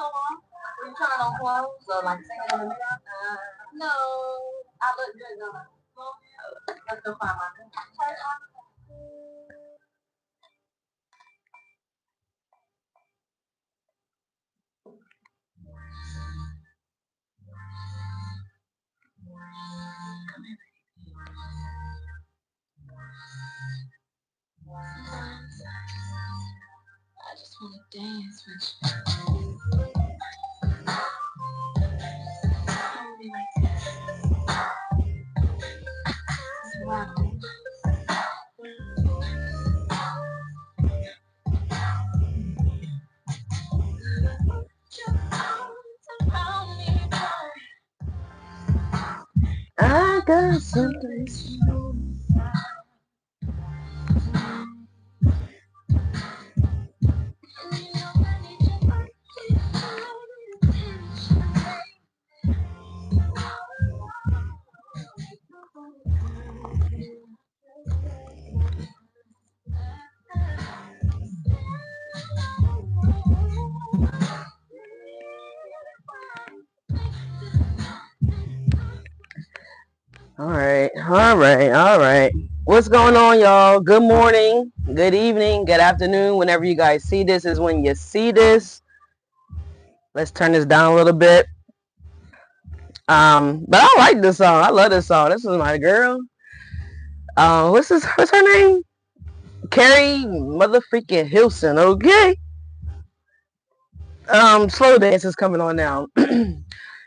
Were you trying on clothes or like singing in the mirror? No. I look good, don't I? Let's go find my church. I just want to dance with you. Hold me like this. Just rock me. I got something. All right. What's going on, y'all? Good morning, good evening, good afternoon. Whenever you guys see this is when you see this. Let's turn this down a little bit. But I like this song. I love this song. This is my girl. What's her name? Carrie motherfucking Hilson. Okay. Slow dance is coming on now.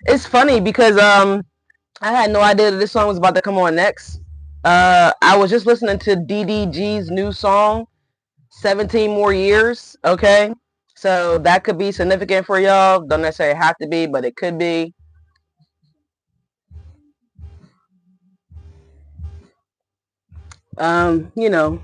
It's funny because I had no idea that this song was about to come on next. I was just listening to DDG's new song, 17 More Years. Okay. So that could be significant for y'all. Don't necessarily have to be, but it could be. You know,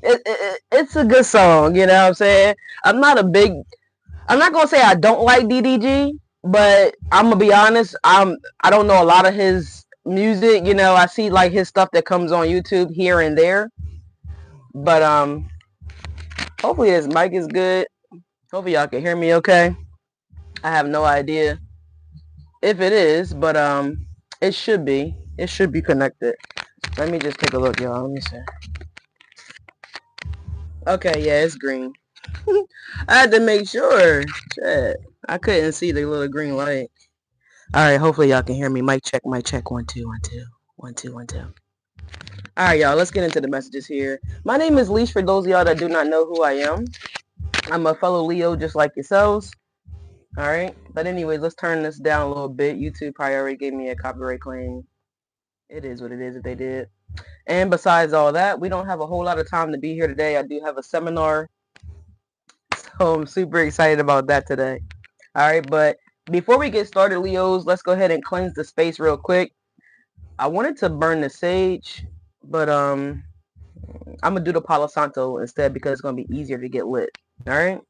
it's a good song. You know what I'm saying? I'm not gonna say I don't like DDG, but I'm gonna be honest. I don't know a lot of his music. You know, I see like his stuff that comes on YouTube here and there. But hopefully his mic is good. Hopefully y'all can hear me okay. I have no idea if it is, but it should be. It should be connected. Let me just take a look, y'all. Let me see. Okay, yeah, it's green. I had to make sure. Shit. I couldn't see the little green light. Alright, hopefully y'all can hear me. Mic check, 1 2 1 2. 1 2 1 2. Alright, y'all, let's get into the messages here. My name is Leash for those of y'all that do not know who I am. I'm a fellow Leo just like yourselves. Alright, but anyways, let's turn this down a little bit. YouTube probably already gave me a copyright claim. It is what it is if they did. And besides all that, we don't have a whole lot of time to be here today. I do have a seminar, so I'm super excited about that today. All right, but before we get started, Leos, let's go ahead and cleanse the space real quick. I wanted to burn the sage, but I'm gonna do the Palo Santo instead because it's gonna be easier to get lit. All right.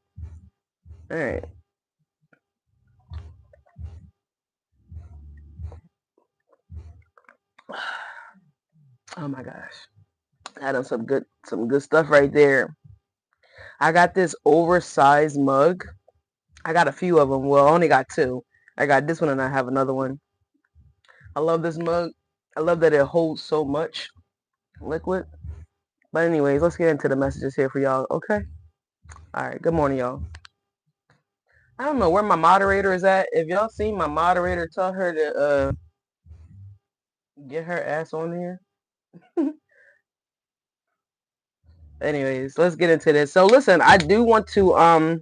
Oh my gosh, I done some good stuff right there. I got this oversized mug. I got a few of them. Well, I only got two. I got this one and I have another one. I love this mug. I love that it holds so much liquid. But anyways, let's get into the messages here for y'all, okay? All right, good morning, y'all. I don't know where my moderator is at. If y'all see my moderator, tell her to get her ass on here. Anyways, let's get into this. So listen, I do want to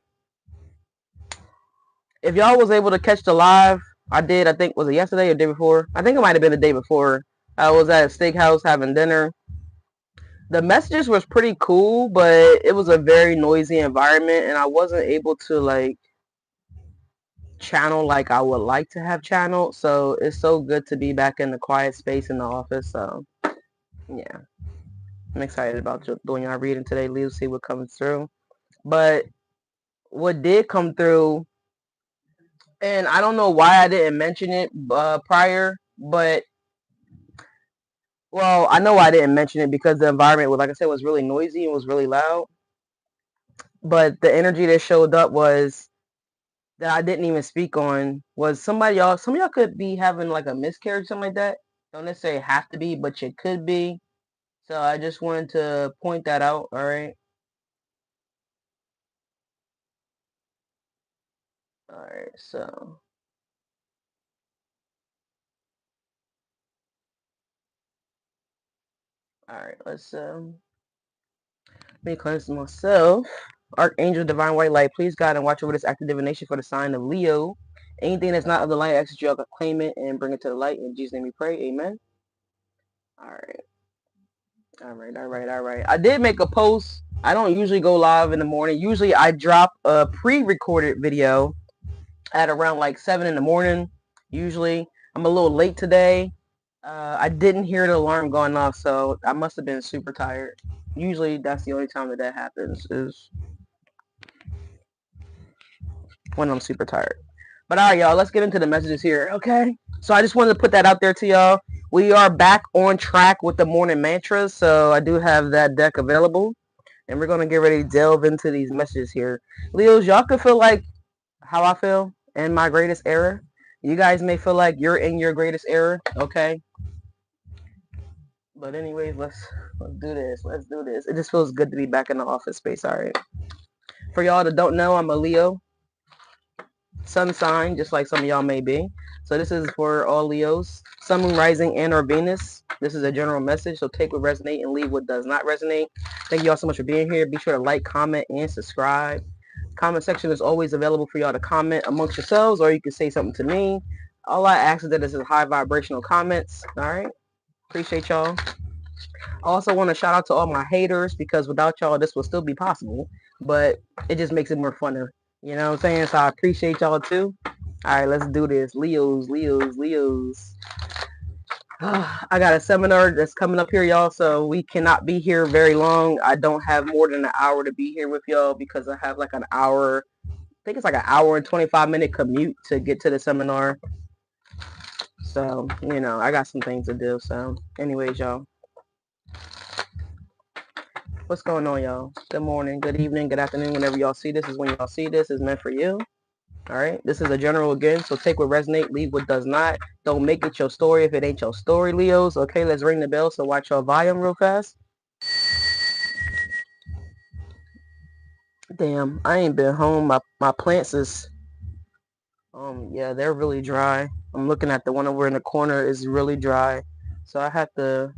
if y'all was able to catch the live, I did, I think, was it yesterday or the day before? I think it might have been the day before. I was at a steakhouse having dinner. The messages was pretty cool, but it was a very noisy environment and I wasn't able to like channel like I would like to have channeled. So it's so good to be back in the quiet space in the office. So yeah, I'm excited about doing our reading today. Let's see what comes through. But what did come through, and I don't know why I didn't mention it prior, but well, I know I didn't mention it because the environment was, like I said, was really noisy and was really loud. But the energy that showed up was that I didn't even speak on was some of y'all could be having like a miscarriage, something like that. Don't necessarily have to be, but you could be. So I just wanted to point that out, all right? All right, so all right, let me cleanse myself. Archangel Divine White Light, please God and watch over this active divination for the sign of Leo. Anything that's not of the light, I ask that you claim it and bring it to the light. In Jesus' name we pray, amen. All right. All right. I did make a post. I don't usually go live in the morning. Usually I drop a pre-recorded video at around like 7 in the morning. Usually I'm a little late today. I didn't hear the alarm going off, so I must have been super tired. Usually that's the only time that happens, is when I'm super tired. But all right, y'all, let's get into the messages here, okay? So I just wanted to put that out there to y'all. We are back on track with the morning mantras, so I do have that deck available. And we're going to get ready to delve into these messages here. Leos, y'all could feel like how I feel in my greatest era. You guys may feel like you're in your greatest era, okay? But anyways, let's do this. Let's do this. It just feels good to be back in the office space, all right? For y'all that don't know, I'm a Leo sun sign, just like some of y'all may be. So this is for all Leos, Sun, Moon, Rising, and or Venus. This is a general message, so take what resonates and leave what does not resonate. Thank you all so much for being here. Be sure to like, comment, and subscribe. Comment section is always available for y'all to comment amongst yourselves, or you can say something to me. All I ask is that this is high vibrational comments. All right, appreciate y'all. I also want to shout out to all my haters, because without y'all this will still be possible, but it just makes it more funner. You know what I'm saying? So I appreciate y'all too. All right, let's do this. Leos. I got a seminar that's coming up here, y'all, so we cannot be here very long. I don't have more than an hour to be here with y'all, because I have like an hour, I think it's like an hour and 25-minute commute to get to the seminar. So, you know, I got some things to do. So, anyways, y'all. What's going on, y'all? Good morning, good evening, good afternoon. Whenever y'all see this is when y'all see this. Is meant for you. All right. This is a general again, so take what resonates, leave what does not. Don't make it your story if it ain't your story, Leos. Okay, let's ring the bell. So watch your volume real fast. Damn, I ain't been home. My plants is yeah, they're really dry. I'm looking at the one over in the corner is really dry. So I have to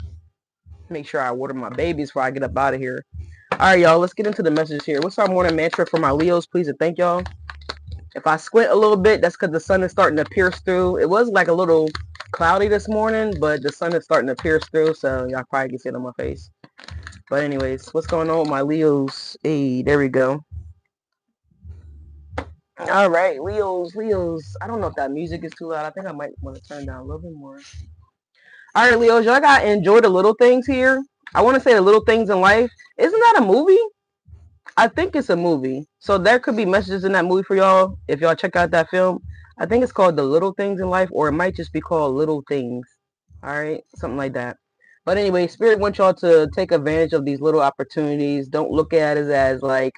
make sure I water my babies before I get up out of here. All right, y'all, let's get into the message here. What's our morning mantra for my Leos, please, and thank y'all. If I squint a little bit, that's because the sun is starting to pierce through. It was like a little cloudy this morning, but the sun is starting to pierce through, so y'all probably can see it on my face. But anyways, what's going on with my Leos? Hey, there we go. All right, Leos. I don't know if that music is too loud. I think I might want to turn down a little bit more. All right, Leos, y'all got to enjoy the little things here. I want to say the little things in life. Isn't that a movie? I think it's a movie. So there could be messages in that movie for y'all if y'all check out that film. I think it's called The Little Things in Life, or it might just be called Little Things. All right, something like that. But anyway, Spirit wants y'all to take advantage of these little opportunities. Don't look at it as like,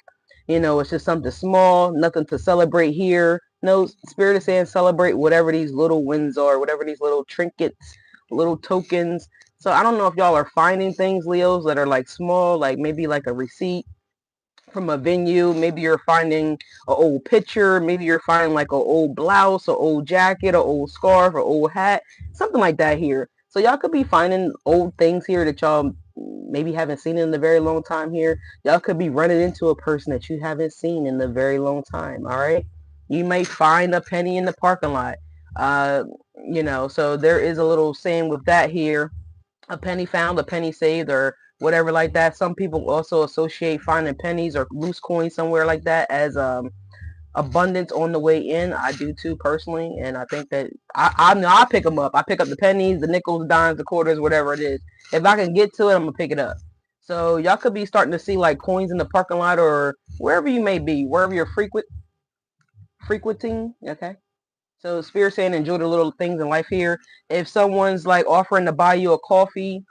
you know, it's just something small, nothing to celebrate here. No, Spirit is saying celebrate whatever these little wins are, whatever these little trinkets, little tokens. So I don't know if y'all are finding things, Leos, that are like small, like maybe like a receipt from a venue. Maybe you're finding an old picture. Maybe you're finding like an old blouse, an old jacket, an old scarf, an old hat, something like that here. So y'all could be finding old things here that y'all maybe haven't seen in a very long time here. Y'all could be running into a person that you haven't seen in a very long time. All right. You may find a penny in the parking lot. Uh, you know, so there is a little saying with that here. A penny found, a penny saved, or whatever like that. Some people also associate finding pennies or loose coins somewhere like that as abundance on the way in. I do too personally, and I think that I pick them up. I pick up the pennies, the nickels, the dimes, the quarters, whatever it is. If I can get to it, I'm gonna pick it up. So y'all could be starting to see like coins in the parking lot or wherever you may be, wherever you're frequenting. Okay. So Spirit saying enjoy the little things in life here. If someone's like offering to buy you a coffee,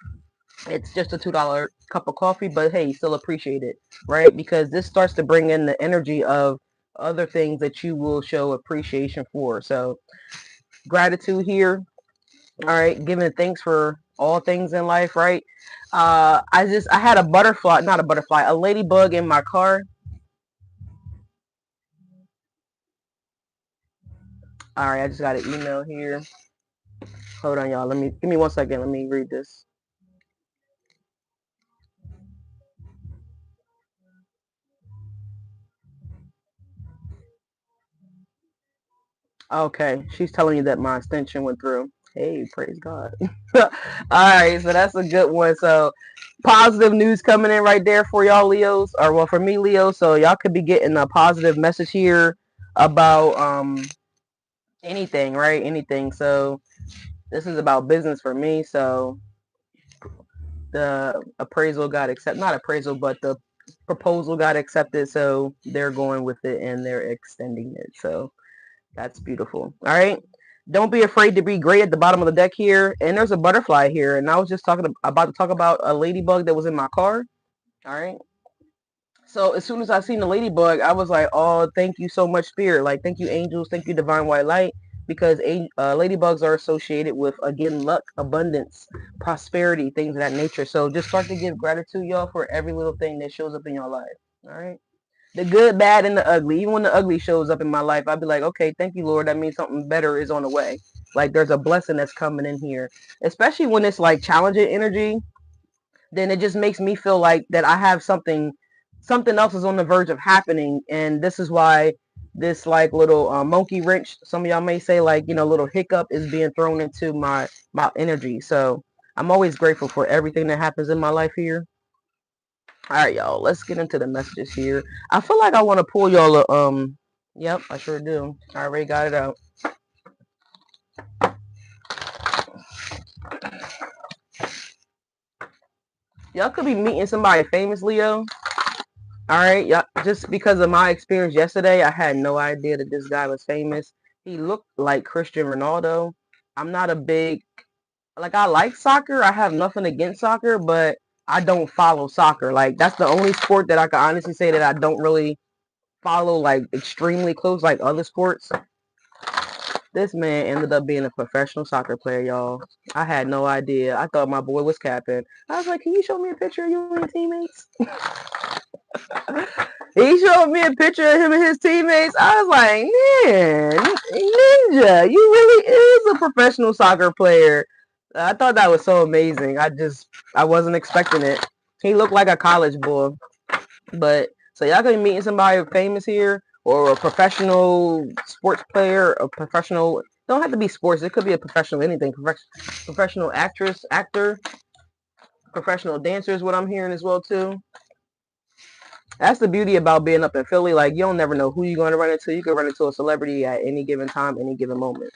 it's just a $2 cup of coffee, but hey, still appreciate it, right? Because this starts to bring in the energy of, other things that you will show appreciation for. So gratitude here. All right, giving thanks for all things in life, right? I had a butterfly, not a butterfly, a ladybug in my car. All right, I just got an email here. Hold on, y'all. Give me 1 second. Let me read this. Okay, she's telling you that my extension went through. Hey, praise God. All right, so that's a good one. So positive news coming in right there for y'all Leos, or well, for me Leo. So y'all could be getting a positive message here about anything, right? Anything. So this is about business for me. So the appraisal got accepted, not appraisal, but the proposal got accepted. So they're going with it and they're extending it. So that's beautiful. All right. Don't be afraid to be great at the bottom of the deck here. And there's a butterfly here. And I was just about to talk about a ladybug that was in my car. All right. So as soon as I seen the ladybug, I was like, oh, thank you so much, Spirit. Like, thank you, angels. Thank you, Divine White Light. Because ladybugs are associated with, again, luck, abundance, prosperity, things of that nature. So just start to give gratitude, y'all, for every little thing that shows up in your life. All right. The good, bad, and the ugly. Even when the ugly shows up in my life, I'd be like, okay, thank you, Lord. That means something better is on the way. Like there's a blessing that's coming in here. Especially when it's like challenging energy, then it just makes me feel like that I have something else is on the verge of happening. And this is why this like little monkey wrench, some of y'all may say, like, you know, little hiccup is being thrown into my energy. So I'm always grateful for everything that happens in my life here. All right, y'all, let's get into the messages here. I feel like I want to pull y'all yep, I sure do. I already got it out. Y'all could be meeting somebody famous, Leo. All right, y'all, just because of my experience yesterday, I had no idea that this guy was famous. He looked like Cristiano Ronaldo. I'm not a big, like, I like soccer. I have nothing against soccer, but I don't follow soccer. Like, that's the only sport that I can honestly say that I don't really follow, like, extremely close, like other sports. This man ended up being a professional soccer player, y'all. I had no idea. I thought my boy was capping. I was like, can you show me a picture of you and your teammates? He showed me a picture of him and his teammates. I was like, man, Ninja, you really is a professional soccer player. I thought that was so amazing. I wasn't expecting it. He looked like a college boy. But so y'all gonna be meeting somebody famous here, or a professional sports player, a professional, don't have to be sports, it could be a professional anything, professional actress, actor, professional dancer is what I'm hearing as well too. That's the beauty about being up in Philly. Like, you don't never know who you're going to run into. You can run into a celebrity at any given time, any given moment.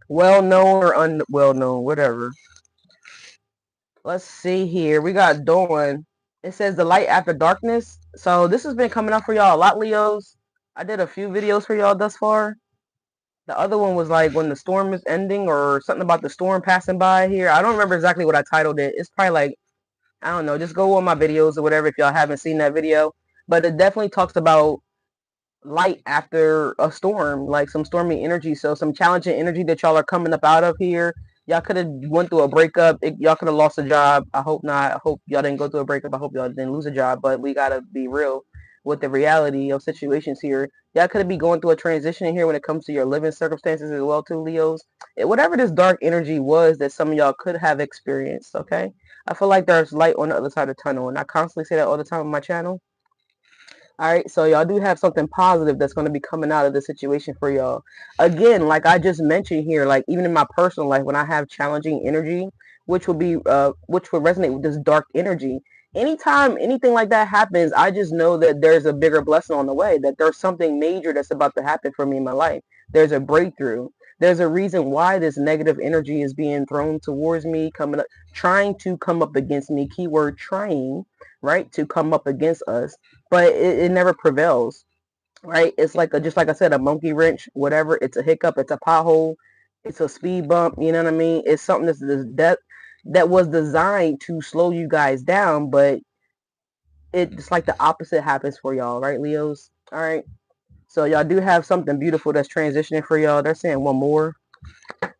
Well known or unwell known, whatever. Let's see here. We got Dawn. It says the light after darkness. So this has been coming up for y'all a lot, Leos. I did a few videos for y'all thus far. The other one was like when the storm is ending, or something about the storm passing by here. I don't remember exactly what I titled it. It's probably like, I don't know, just go on my videos or whatever if y'all haven't seen that video. But it definitely talks about light after a storm, like some stormy energy. So some challenging energy that y'all are coming up out of here. Y'all could have went through a breakup. Y'all could have lost a job. I hope not. I hope y'all didn't go through a breakup. I hope y'all didn't lose a job. But we gotta be real with the reality of situations here. Y'all could be going through a transition here when it comes to your living circumstances as well too, Leos. Whatever this dark energy was that some of y'all could have experienced, okay? I feel like there's light on the other side of the tunnel. And I constantly say that all the time on my channel. All right, so y'all do have something positive that's going to be coming out of the situation for y'all. Again, like I just mentioned here, like even in my personal life, when I have challenging energy, which will resonate with this dark energy. Anytime anything like that happens, I just know that there's a bigger blessing on the way, that there's something major that's about to happen for me in my life. There's a breakthrough. There's a reason why this negative energy is being thrown towards me, coming up, trying to come up against me. Keyword trying, right? To come up against us, but it never prevails, right? It's like just like I said, a monkey wrench, whatever. It's a hiccup, it's a pothole, it's a speed bump. You know what I mean? It's something that was designed to slow you guys down, but it's like the opposite happens for y'all, right, Leos? All right. So y'all do have something beautiful that's transitioning for y'all. They're saying one more. All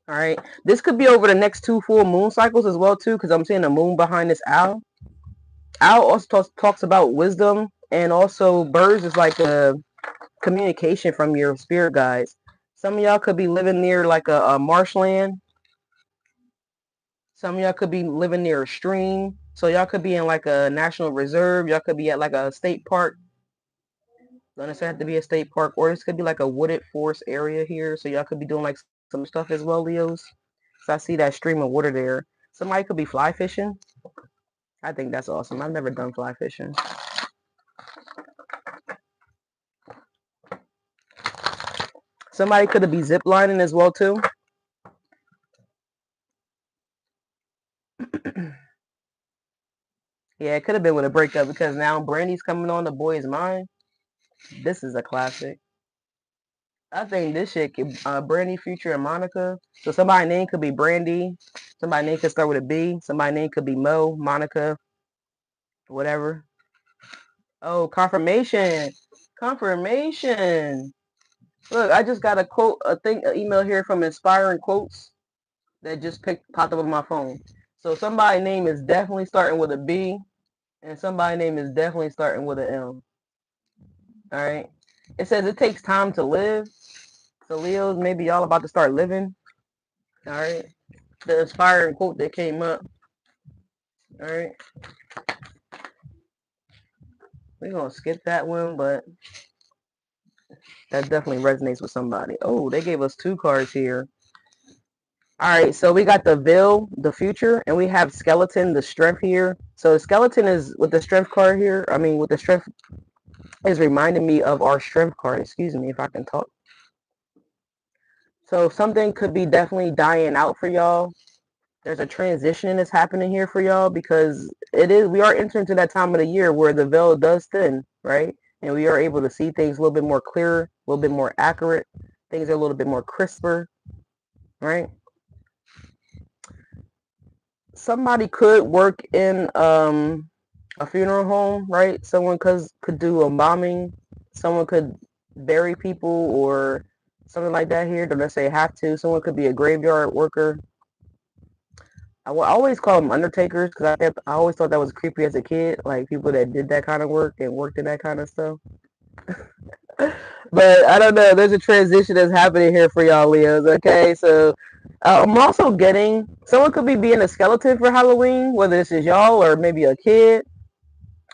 right. This could be over the next 2 full moon cycles as well, too, because I'm seeing the moon behind this owl. Owl also talks about wisdom, and also birds is like a communication from your spirit guides. Some of y'all could be living near like a marshland. Some of y'all could be living near a stream. So y'all could be in like a national reserve. Y'all could be at like a state park. Don't necessarily have to be a state park, or this could be like a wooded forest area here. So y'all could be doing like some stuff as well, Leos. So I see that stream of water there. Somebody could be fly fishing. I think that's awesome. I've never done fly fishing. Somebody could be zip lining as well too. Yeah, it could have been with a breakup because now Brandy's coming on the boy's mind. This is a classic. I think this shit could Brandy, Future, and Monica. So somebody's name could be Brandy. Somebody's name could start with a B. Somebody's name could be Mo, Monica, whatever. Oh, confirmation. Confirmation. Look, I just got a quote, an email here from Inspiring Quotes that just popped up on my phone. So somebody's name is definitely starting with a B, and somebody's name is definitely starting with an M. All right. It says it takes time to live. So Leos, maybe y'all about to start living. All right. The inspiring quote that came up. All right. We're going to skip that one, but that definitely resonates with somebody. Oh, they gave us 2 cards here. All right, so we got the veil, the future, and we have skeleton, the strength here. So the skeleton is with the strength card here. I mean, with the strength is reminding me of our strength card. Excuse me if I can talk. So something could be definitely dying out for y'all. There's a transition that's happening here for y'all because we are entering to that time of the year where the veil does thin, right? And we are able to see things a little bit more clearer, a little bit more accurate. Things are a little bit more crisper, right? Somebody could work in a funeral home, right? Someone could do embalming. Someone could bury people or something like that here. Don't necessarily have to. Someone could be a graveyard worker. I will always call them undertakers because I always thought that was creepy as a kid, like people that did that kind of work and worked in that kind of stuff. But I don't know. There's a transition that's happening here for y'all, Leos. Okay, so I'm also getting someone could be being a skeleton for Halloween, whether this is y'all or maybe a kid.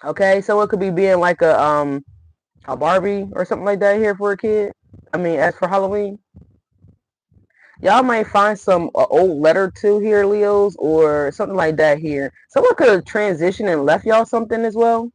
Okay, someone could be being like a Barbie or something like that here for a kid. I mean, as for Halloween. Y'all might find some old letter too here, Leos, or something like that here. Someone could have transitioned and left y'all something as well.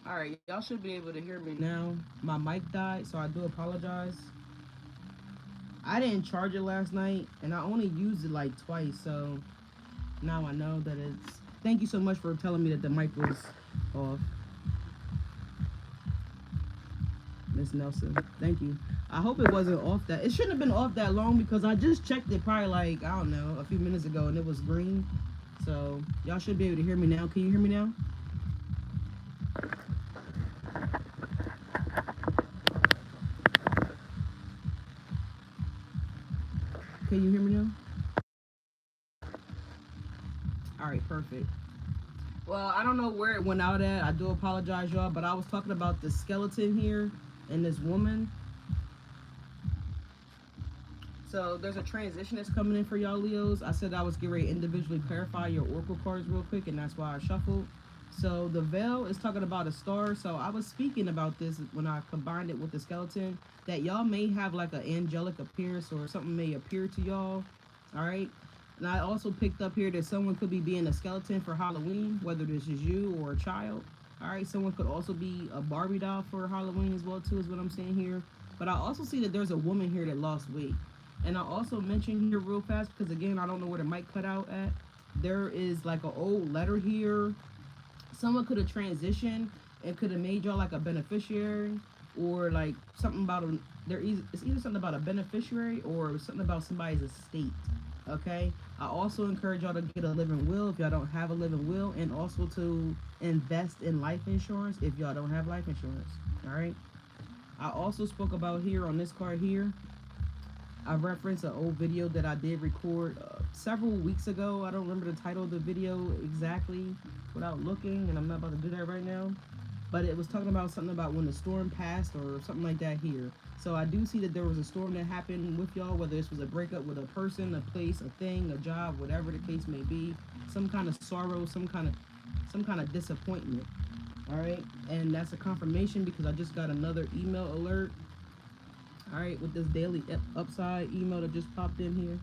All right, y'all should be able to hear me now. My mic died, so I do apologize. I didn't charge it last night, and I only used it like twice, so now I know that it's... Thank you so much for telling me that the mic was off, Miss Nelson. Thank you. I hope it wasn't off that... It shouldn't have been off that long because I just checked it probably like, I don't know, a few minutes ago, and it was green. So y'all should be able to hear me now. Can you hear me now? Can you hear me now? All right, perfect. Well, I don't know where it went out at. I do apologize, y'all, but I was talking about the skeleton here and this woman. So there's a transition that's coming in for y'all Leos. I said I was getting ready to individually clarify your oracle cards real quick, and that's why I shuffled. So the veil is talking about a star. So I was speaking about this when I combined it with the skeleton, that y'all may have like an angelic appearance or something may appear to y'all. All right. And I also picked up here that someone could be being a skeleton for Halloween, whether this is you or a child. All right. Someone could also be a Barbie doll for Halloween as well too, is what I'm saying here. But I also see that there's a woman here that lost weight. And I also mentioned here real fast, because again, I don't know where the mic cut out at. There is like an old letter here. Someone could have transitioned and could have made y'all like a beneficiary, or like something about it's either something about a beneficiary or something about somebody's estate. Okay. I also encourage y'all to get a living will if y'all don't have a living will, and also to invest in life insurance if y'all don't have life insurance. All right. I also spoke about here on this card here. I referenced an old video that I did record several weeks ago. I don't remember the title of the video exactly without looking, and I'm not about to do that right now. But it was talking about something about when the storm passed or something like that here. So I do see that there was a storm that happened with y'all, whether this was a breakup with a person, a place, a thing, a job, whatever the case may be. Some kind of sorrow, some kind of disappointment. All right, and that's a confirmation because I just got another email alert. All right, with this daily upside email that just popped in here.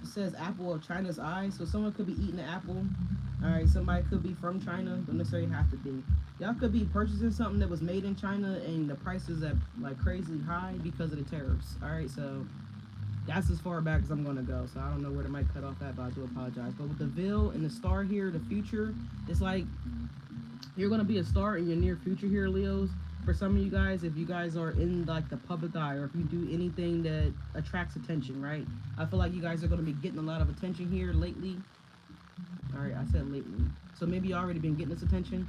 It says apple of China's eye, so someone could be eating an apple. All right, somebody could be from China, don't necessarily have to be. Y'all could be purchasing something that was made in China and the price is at like crazy high because of the tariffs. All right, so that's as far back as I'm gonna go. So I don't know where the mic cut off at, but I do apologize. But with the veil and the star here, the future, it's like you're gonna be a star in your near future here, Leos. For some of you guys, if you guys are in like the public eye, or if you do anything that attracts attention, right? I feel like you guys are going to be getting a lot of attention here lately. All right, I said lately. So maybe you already been getting this attention.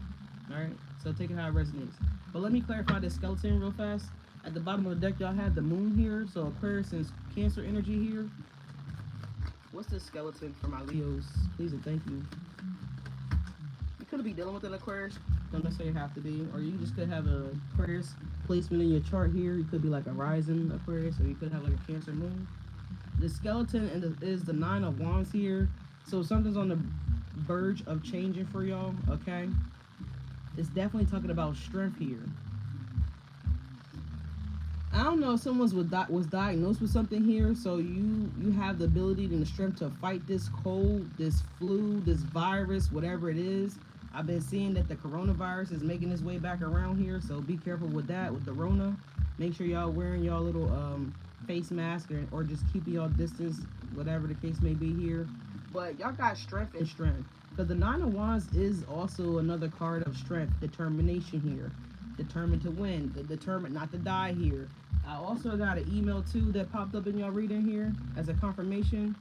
All right, so take it how it resonates. But let me clarify this skeleton real fast. At the bottom of the deck, y'all have the moon here. So Aquarius and Cancer energy here. What's this skeleton for my Leos? Please and thank you. You could be dealing with an Aquarius. Don't necessarily have to be, or you just could have a Aquarius placement in your chart here. You could be like a rising Aquarius, or you could have like a Cancer moon. The skeleton is the 9 of Wands here, so something's on the verge of changing for y'all. Okay, it's definitely talking about strength here. I don't know if someone was diagnosed with something here, so you have the ability and the strength to fight this cold, this flu, this virus, whatever it is. I've been seeing that the coronavirus is making its way back around here, so be careful with that, with the Rona. Make sure y'all wearing y'all little face mask or just keeping y'all distance, whatever the case may be here. But y'all got strength and strength. Because the 9 of Wands is also another card of strength, determination here. Determined to win, determined not to die here. I also got an email too that popped up in y'all reading here as a confirmation.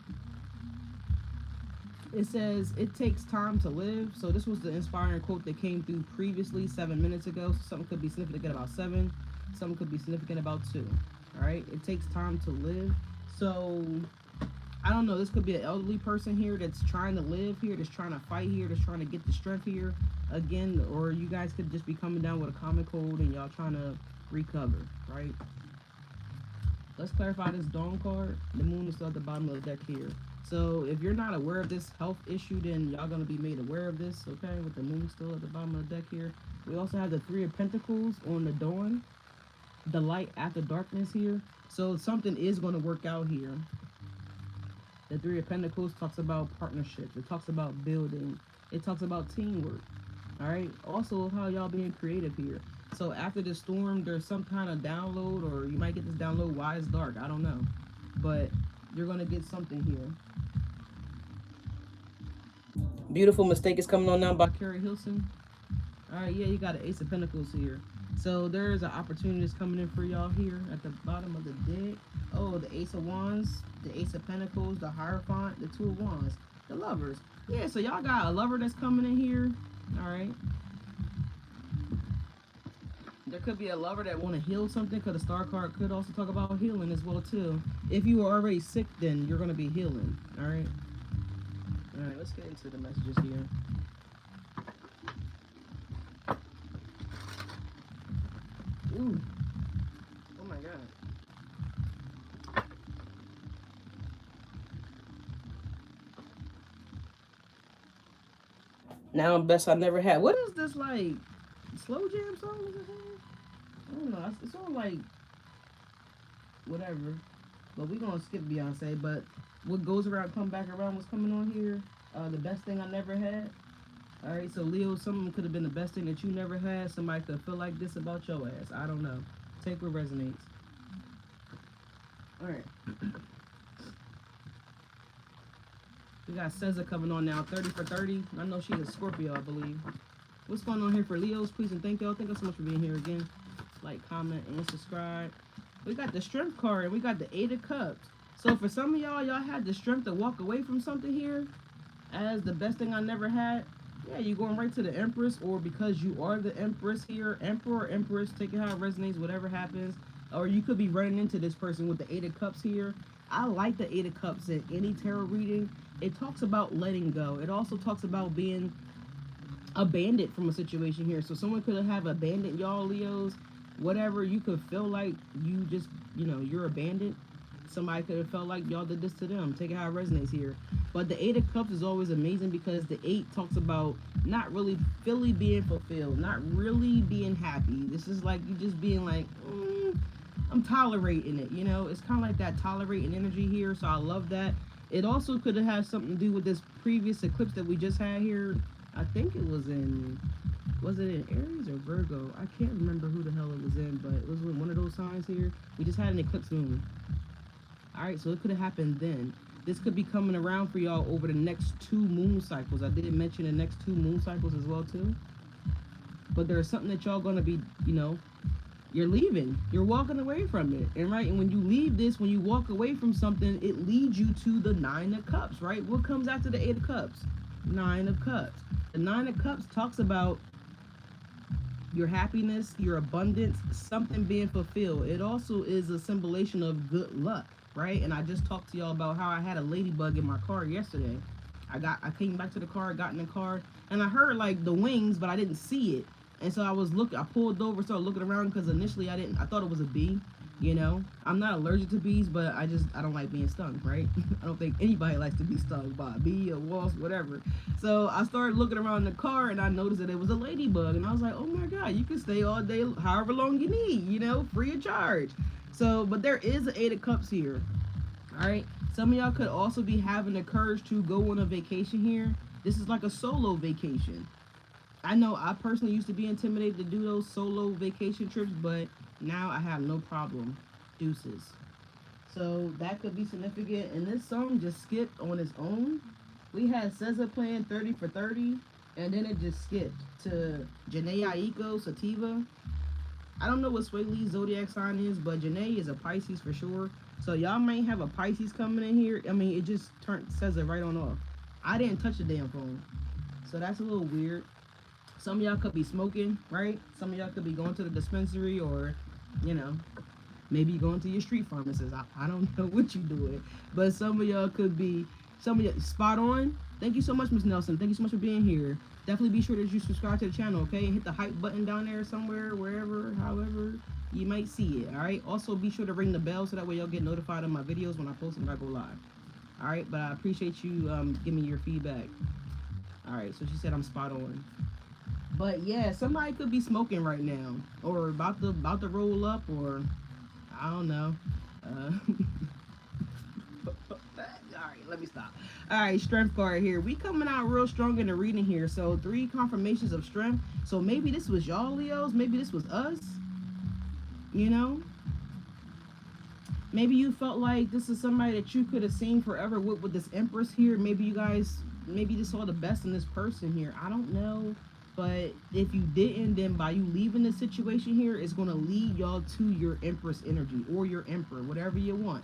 It says, it takes time to live. So this was the inspiring quote that came through previously 7 minutes ago. So something could be significant about 7. Something could be significant about 2. All right. It takes time to live. So I don't know. This could be an elderly person here that's trying to live here, that's trying to fight here, that's trying to get the strength here again. Or you guys could just be coming down with a common cold and y'all trying to recover. Right. Let's clarify this dawn card. The moon is still at the bottom of the deck here. So if you're not aware of this health issue, then y'all going to be made aware of this, okay? With the moon still at the bottom of the deck here. We also have the 3 of Pentacles on the dawn. The light after darkness here. So something is going to work out here. The 3 of Pentacles talks about partnerships. It talks about building. It talks about teamwork. All right? Also, how y'all being creative here. So after the storm, there's some kind of download, or you might get this download while it's dark. I don't know. But you're going to get something here. Beautiful Mistake is coming on now by Carrie Hilson. All right, yeah, you got an Ace of Pentacles here. So there's an opportunity that's coming in for y'all here at the bottom of the deck. Oh, the Ace of Wands, the Ace of Pentacles, the Hierophant, the Two of Wands, the Lovers. Yeah, so y'all got a lover that's coming in here. All right. There could be a lover that want to heal something, because the Star card could also talk about healing as well too. If you were already sick, then you're going to be healing. All right. All right, let's get into the messages here. Ooh. Oh my God. Now, best I never had. What is this, like slow jam song? Is it? I don't know. It's all like whatever. But we gonna skip Beyonce. But what goes around come back around was coming on here. The best thing I never had. All right, so Leo, something could have been the best thing that you never had. Somebody could feel like this about your ass. I don't know. Take what resonates. All right. We got Cesar coming on now, 30 for 30. I know she's a Scorpio, I believe. What's going on here for Leos? Please and thank y'all. Thank you so much for being here again. Like, comment, and subscribe. We got the Strength card, and we got the 8 of Cups. So for some of y'all had the strength to walk away from something here as the best thing I never had. Yeah, you're going right to the Empress, or because you are the Empress here, Emperor or Empress, take it how it resonates, whatever happens. Or you could be running into this person with the 8 of Cups here. I like the 8 of Cups in any tarot reading. It talks about letting go. It also talks about being abandoned from a situation here. So someone could have abandoned y'all, Leos. Whatever, you could feel like you just, you're abandoned. Somebody could have felt like y'all did this to them. Take it how it resonates here. But the 8 of Cups is always amazing because the 8 talks about not really fully being fulfilled, not really being happy. This is like you just being like, I'm tolerating it, It's kind of like that tolerating energy here, so I love that. It also could have had something to do with this previous eclipse that we just had here. I think it was in Aries or Virgo? I can't remember who the hell it was in, but it was in one of those signs here. We just had an eclipse moon. Alright, so it could have happened then. This could be coming around for y'all over the next 2 moon cycles. I didn't mention the next 2 moon cycles as well too. But there's something that y'all gonna be, you're leaving. You're walking away from it. And right, and when you leave this, when you walk away from something, it leads you to the 9 of Cups, right? What comes after the 8 of Cups? 9 of Cups. The 9 of Cups talks about your happiness, your abundance, something being fulfilled. It also is a symbolization of good luck, right? And I just talked to y'all about how I had a ladybug in my car yesterday. I came back to the car, got in the car, and I heard like the wings, but I didn't see it. And so I pulled over, started looking around because initially I thought it was a bee, I'm not allergic to bees, but I don't like being stung, right? I don't think anybody likes to be stung by a bee, a wasp, whatever. So I started looking around the car and I noticed that it was a ladybug. And I was like, oh my God, you can stay all day, however long you need, free of charge. So, but there is an 8 of Cups here, all right? Some of y'all could also be having the courage to go on a vacation here. This is like a solo vacation. I know I personally used to be intimidated to do those solo vacation trips, but now I have no problem. Deuces. So that could be significant. And this song just skipped on its own. We had Cesar playing 30 for 30, and then it just skipped to Janae Aiko Sativa. I don't know what Sway Lee's zodiac sign is, but Janae is a Pisces for sure. So y'all might have a Pisces coming in here. I mean, it just turned Cesar right on off. I didn't touch the damn phone. So that's a little weird. Some of y'all could be smoking, right? Some of y'all could be going to the dispensary or, maybe going to your street pharmacist. I don't know what you're doing. But some of y'all could be, spot on. Thank you so much, Miss Nelson. Thank you so much for being here. Definitely be sure that you subscribe to the channel, okay? And hit the hype button down there somewhere, wherever, however you might see it, all right? Also, be sure to ring the bell so that way y'all get notified of my videos when I post them, when I go live. All right, but I appreciate you giving me your feedback. All right, so she said I'm spot on. But yeah, somebody could be smoking right now, or about to roll up, or I don't know. Alright, let me stop. Alright, strength card here. We coming out real strong in the reading here. So 3 confirmations of strength. So maybe this was y'all, Leos. Maybe this was us. Maybe you felt like this is somebody that you could have seen forever with this Empress here. Maybe you guys, maybe you saw the best in this person here. I don't know. But if you didn't, then by you leaving the situation here, it's gonna lead y'all to your Empress energy or your Emperor, whatever you want.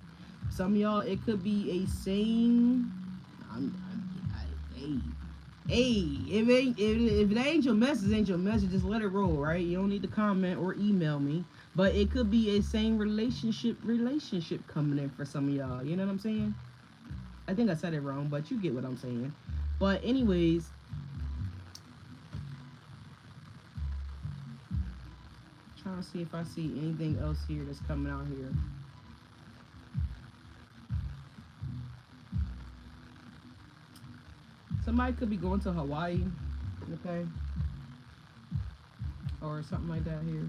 Some of y'all, it could be a same. Hey, if it ain't your message, ain't your message. Just let it roll, right? You don't need to comment or email me. But it could be a same relationship coming in for some of y'all. You know what I'm saying? I think I said it wrong, but you get what I'm saying. But anyways, trying to see if I see anything else here that's coming out here. Somebody could be going to Hawaii, okay, or something like that here.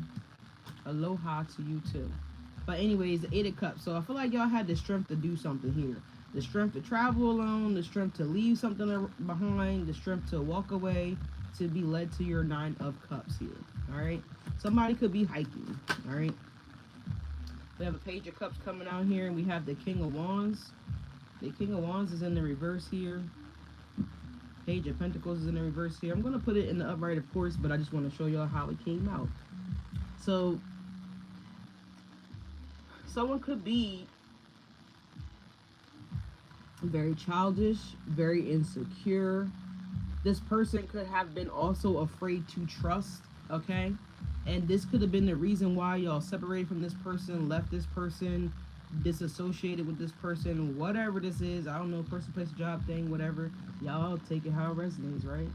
Aloha to you too. But anyways, the Eight of Cups. So I feel like y'all had the strength to do something here. The strength to travel alone, the strength to leave something behind, the strength to walk away, to be led to your Nine of Cups here. All right. Somebody could be hiking. All right. We have a Page of Cups coming out here, and we have the King of Wands. The King of Wands is in the reverse here. Page of Pentacles is in the reverse here. I'm going to put it in the upright, of course, but I just want to show y'all how it came out. So, someone could be very childish, very insecure. This person could have been also afraid to trust, okay? And this could have been the reason why y'all separated from this person, left this person, disassociated with this person, whatever this is. I don't know, person, place, job thing, whatever. Y'all take it how it resonates, right?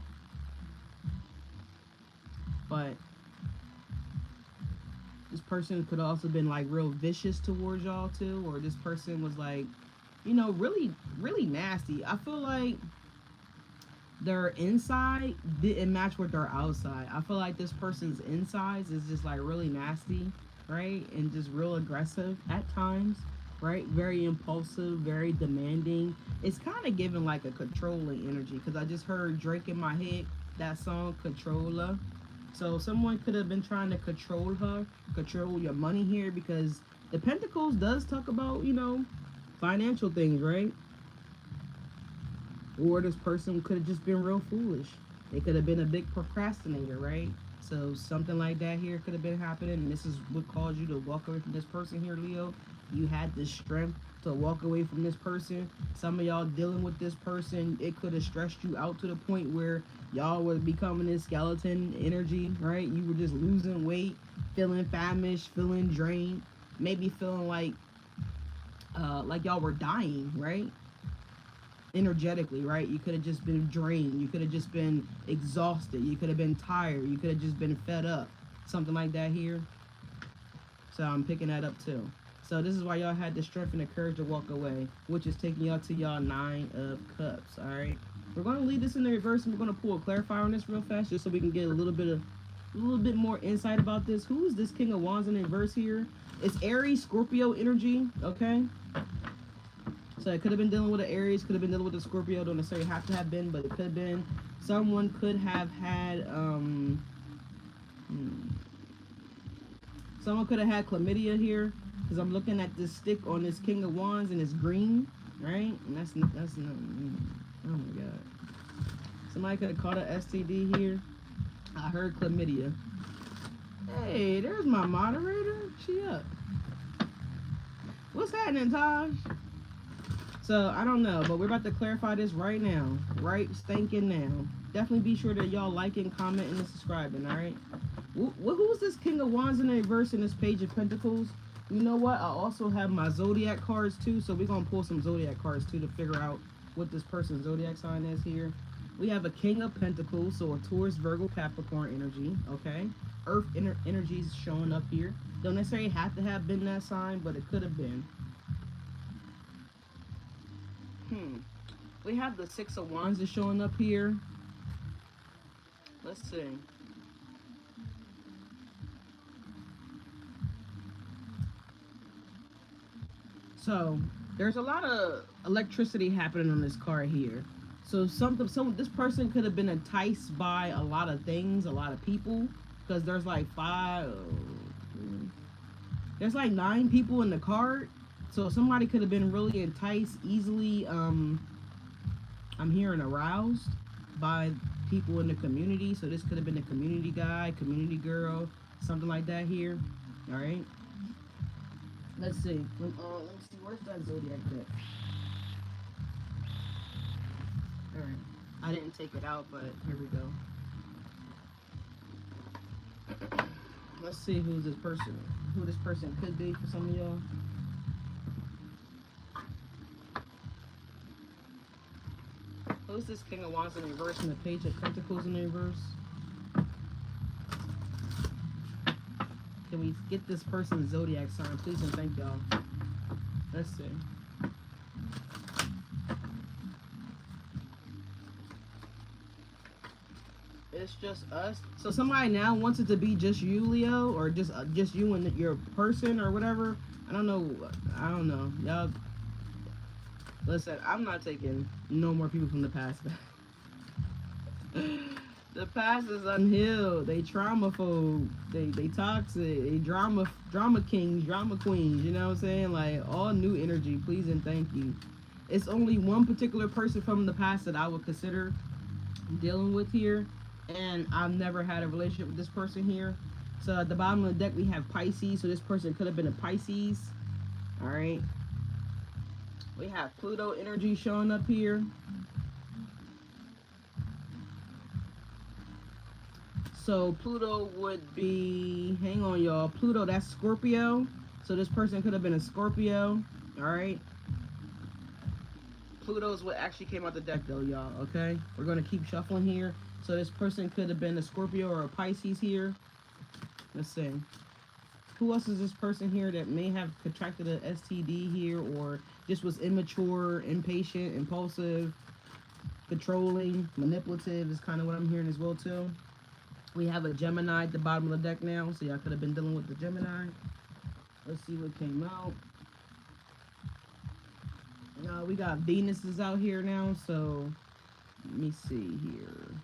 But this person could also been like real vicious towards y'all too, or this person was like, you know, really, really nasty. I feel like their inside didn't match with their outside. I feel like this person's insides is just like really nasty, right? And just real aggressive at times, right? Very impulsive, very demanding. It's kind of giving like a controlling energy, because I just heard Drake in my head, that song Controller. So someone could have been trying to control her, control your money here, because the Pentacles does talk about, you know, financial things, right? Or this person could have just been real foolish. They could have been a big procrastinator, right? So something like that here could have been happening, and this is what caused you to walk away from this person here, Leo. You had the strength to walk away from this person. Some of y'all dealing with this person, it could have stressed you out to the point where y'all were becoming this skeleton energy, right? You were just losing weight, feeling famished, feeling drained, maybe feeling like y'all were dying, right? Energetically, right? You could have just been drained. You could have just been exhausted. You could have been tired. You could have just been fed up. Something like that here. So I'm picking that up too. So this is why y'all had the strength and the courage to walk away, which is taking y'all to y'all Nine of Cups. All right. We're going to leave this in the reverse, and we're going to pull a clarifier on this real fast, just so we can get a little bit more insight about this. Who is this King of Wands in the reverse here? It's Aries, Scorpio energy. Okay. So it could have been dealing with an Aries, could have been dealing with a Scorpio. Don't necessarily have to have been, but it could have been. Someone could have had someone could have had chlamydia here, because I'm looking at this stick on this King of Wands, and it's green, right? And that's not. Oh my God. Somebody could have caught an STD here. I heard chlamydia. Hey, there's my moderator. She up. What's happening, Taj? So, I don't know, but we're about to clarify this right now. Right stinking now. Definitely be sure that y'all liking, commenting, and subscribing, alright? Who's this King of Wands in the reverse in this Page of Pentacles? You know what? I also have my Zodiac cards, too, so we're going to pull some Zodiac cards, too, to figure out what this person's Zodiac sign is here. We have a King of Pentacles, so a Taurus, Virgo, Capricorn energy, okay? Earth energy is showing up here. Don't necessarily have to have been that sign, but it could have been. We have the Six of Wands is showing up here. Let's see. So there's a lot of electricity happening on this card here. So this person could have been enticed by a lot of things, a lot of people, because there's like there's like 9 people in the card. So somebody could have been really enticed, easily I'm hearing aroused. by people in the community. So this could have been a community guy, community girl, something like that here. All right. Let's see. Let me see. Where's that zodiac deck? All right. I didn't take it out, but here we go. Let's see who this person could be for some of y'all. Who's this King of Wands in reverse and the Page of Pentacles in reverse? Can we get this person's zodiac sign, please and thank y'all? Let's see. It's just us. So somebody now wants it to be just you, Leo, or just you and your person or whatever. I don't know. Y'all, listen, I'm not taking no more people from the past back. The past is unhealed. They traumaphobe. They toxic. They drama kings, drama queens. You know what I'm saying? Like all new energy, please and thank you. It's only one particular person from the past that I would consider dealing with here, and I've never had a relationship with this person here. So at the bottom of the deck we have Pisces. So this person could have been a Pisces. All right. We have Pluto energy showing up here. So Pluto would be, hang on y'all, Pluto, that's Scorpio. So this person could have been a Scorpio. All right. Pluto's what actually came out the deck though, y'all. Okay. We're going to keep shuffling here. So this person could have been a Scorpio or a Pisces here. Let's see. Who else is this person here that may have contracted a STD here, or just was immature, impatient, impulsive, controlling, manipulative is kind of what I'm hearing as well too. We have a Gemini at the bottom of the deck now, so y'all could have been dealing with the Gemini. Let's see what came out. We got Venus is out here now, so let me see here.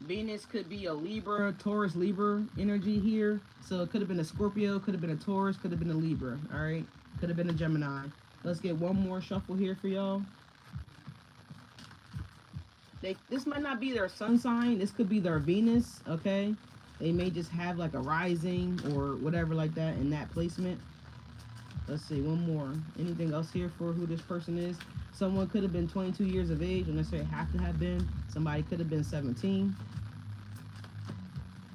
Venus could be a Libra, Taurus, Libra energy here. So it could have been a Scorpio, could have been a Taurus, could have been a Libra, all right? Could have been a Gemini. Let's get one more shuffle here for y'all. This might not be their sun sign. This could be their Venus, okay? They may just have like a rising or whatever like that in that placement. Let's see, one more. Anything else here for who this person is? Someone could have been 22 years of age, don't necessarily have to have been. Somebody could have been 17.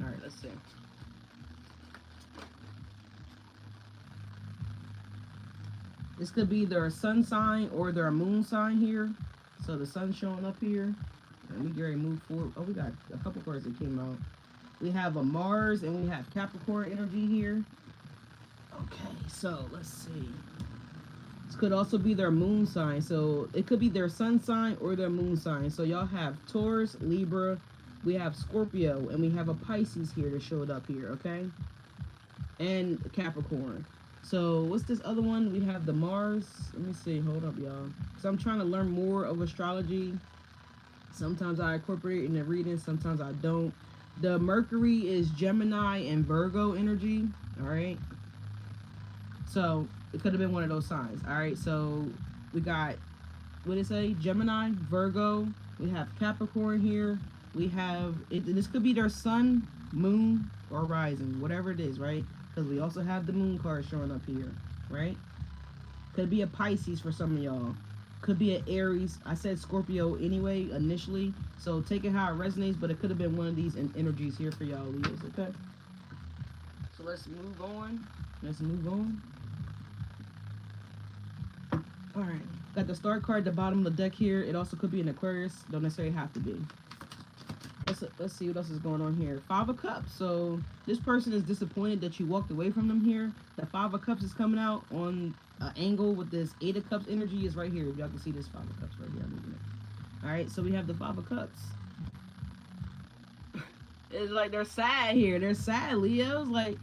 All right, let's see. This could be their sun sign or their moon sign here. So the sun's showing up here. And we get ready to move forward. Oh, we got a couple cards that came out. We have a Mars and we have Capricorn energy here. Okay, so let's see. This could also be their moon sign. So it could be their sun sign or their moon sign. So y'all have Taurus, Libra, we have Scorpio, and we have a Pisces here that showed up here, okay? And Capricorn. So what's this other one? We have the Mars. Let me see. Hold up, y'all. Because I'm trying to learn more of astrology. Sometimes I incorporate it in the reading. Sometimes I don't. The Mercury is Gemini and Virgo energy. All right. So it could have been one of those signs. All right. So we got, what did it say? Gemini, Virgo. We have Capricorn here. We have, this could be their sun, moon, or rising. Whatever it is, right? Because we also have the moon card showing up here, right? Could be a Pisces for some of y'all. Could be an Aries. I said Scorpio anyway, initially. So take it how it resonates, but it could have been one of these energies here for y'all, Leos, okay? So let's move on. Let's move on. All right. Got the Star card at the bottom of the deck here. It also could be an Aquarius. Don't necessarily have to be. Let's see what else is going on here. Five of Cups. So this person is disappointed that you walked away from them here. The Five of Cups is coming out on an angle with this Eight of Cups energy is right here. If y'all can see this Five of Cups right here. I'm moving it. All right, so we have the Five of Cups. It's like they're sad here. They're sad, Leos. Like,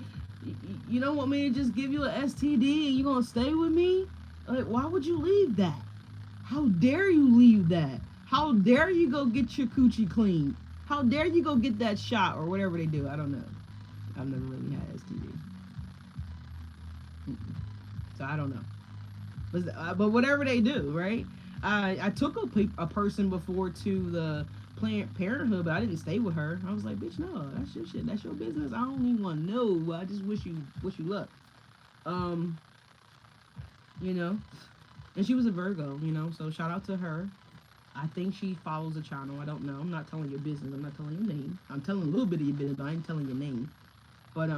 you don't want me to just give you an STD and you gonna stay with me? Like, why would you leave that? How dare you leave that? How dare you go get your coochie clean? How dare you go get that shot or whatever they do? I don't know. I've never really had STD. So I don't know. But whatever they do, right? I took a person before to the Planned Parenthood, but I didn't stay with her. I was like, bitch, no, that's your shit. That's your business. I don't even want to know. I just wish you luck. You know, and she was a Virgo, you know, so shout out to her. I think she follows the channel. I don't know. I'm not telling your business. I'm not telling your name. I'm telling a little bit of your business, but I ain't telling your name. But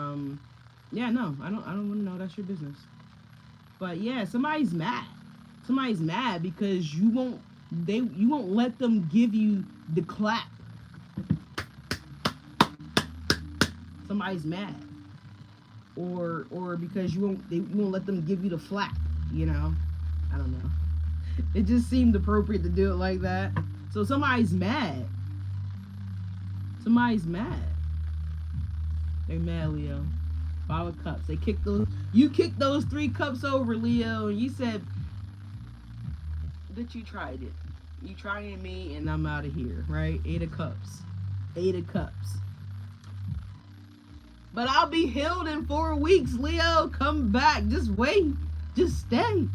yeah, no, I don't want to know. That's your business. But yeah, somebody's mad. Somebody's mad because you won't let them give you the clap. Somebody's mad. Or because you won't let them give you the flak, you know. I don't know. It just seemed appropriate to do it like that. So somebody's mad. Somebody's mad. They're mad, Leo. 5 of Cups. You kicked those 3 cups over, Leo, and you said that you tried it. You trying me, and I'm out of here, right? 8 of Cups. 8 of Cups. But I'll be healed in 4 weeks, Leo. Come back. Just wait. Just stay.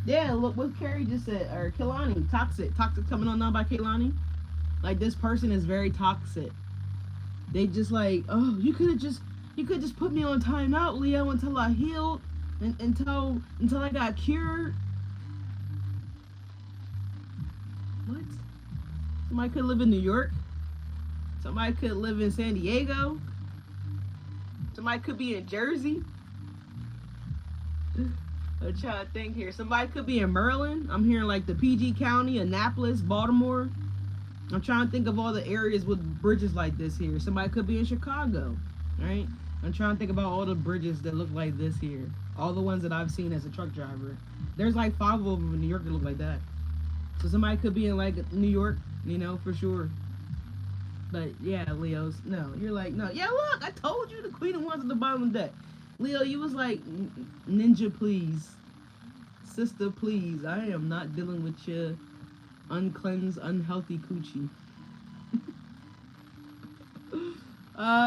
Yeah, look what Carrie just said. Or Kehlani. Toxic. Toxic coming on now by Kehlani. Like, this person is very toxic. They just like, oh, you could just put me on timeout, Leo, until I healed. Until I got cured. What? Somebody could live in New York. Somebody could live in San Diego. Somebody could be in Jersey. I'm trying to think here. Somebody could be in Maryland. I'm hearing like the PG County, Annapolis, Baltimore. I'm trying to think of all the areas with bridges like this here. Somebody could be in Chicago, right? I'm trying to think about all the bridges that look like this here. All the ones that I've seen as a truck driver. There's like 5 of them in New York that look like that. So somebody could be in like New York, you know, for sure. But yeah, Leos, no. You're like, no. Yeah, look, I told you the Queen of Wands at the bottom of the deck. Leo, you was like, ninja, please. Sister, please. I am not dealing with your uncleansed, unhealthy coochie.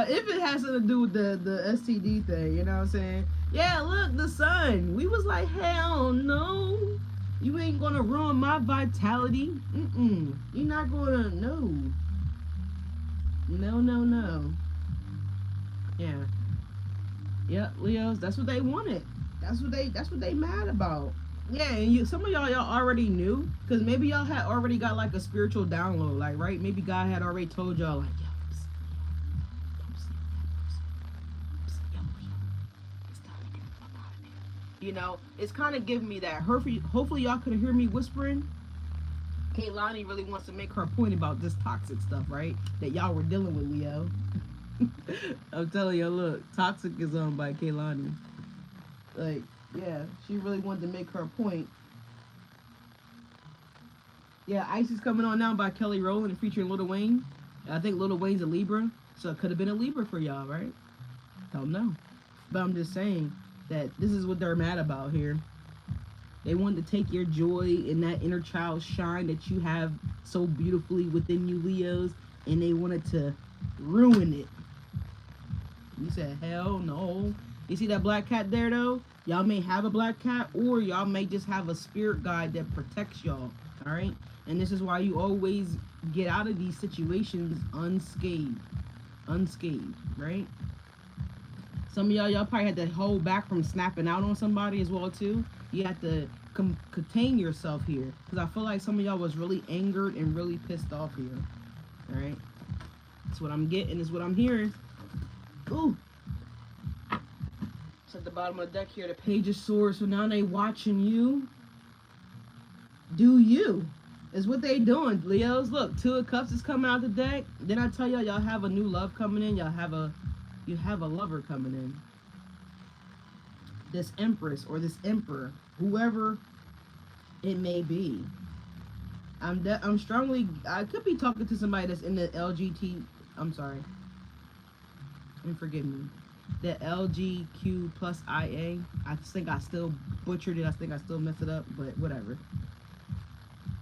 If it has something to do with the STD thing, you know what I'm saying? Yeah, look, the sun. We was like, hell no. You ain't gonna ruin my vitality. You're not gonna, no. No. Yeah. Yeah, Leos, that's what they wanted. That's what they mad about. Yeah, and some of y'all already knew, because maybe y'all had already got like a spiritual download, like, right? Maybe God had already told y'all, like, yo, don't see that person. It's time to get the fuck out of there. You know, it's kind of giving me that. Hopefully y'all could hear me whispering. Kehlani really wants to make her point about this toxic stuff, right? That y'all were dealing with, Leo. I'm telling you, look, toxic is owned by Kehlani. Like, yeah, she really wanted to make her point. Yeah, Ice is coming on now by Kelly Rowland featuring Lil Wayne. I think Lil Wayne's a Libra, so it could have been a Libra for y'all, right? Don't know. But I'm just saying that this is what they're mad about here. They wanted to take your joy and that inner child shine that you have so beautifully within you, Leos, and they wanted to ruin it. You said, hell no. You see that black cat there, though? Y'all may have a black cat, or y'all may just have a spirit guide that protects y'all, all right? And this is why you always get out of these situations unscathed. Unscathed, right? Some of y'all probably had to hold back from snapping out on somebody as well, too. You have to contain yourself here, because I feel like some of y'all was really angered and really pissed off here, all right? That's what I'm getting, is what I'm hearing. Ooh. It's at the bottom of the deck here, the Page of Swords. So now they watching you. Do you? Is what they doing, Leos. Look, 2 of Cups is coming out the deck. Then I tell y'all have a new love coming in. You have a lover coming in. This Empress or this Emperor, whoever it may be. I'm strongly, I could be talking to somebody that's in the I'm sorry. And forgive me. The LGQ plus IA. I think I still butchered it. I think I still messed it up, but whatever.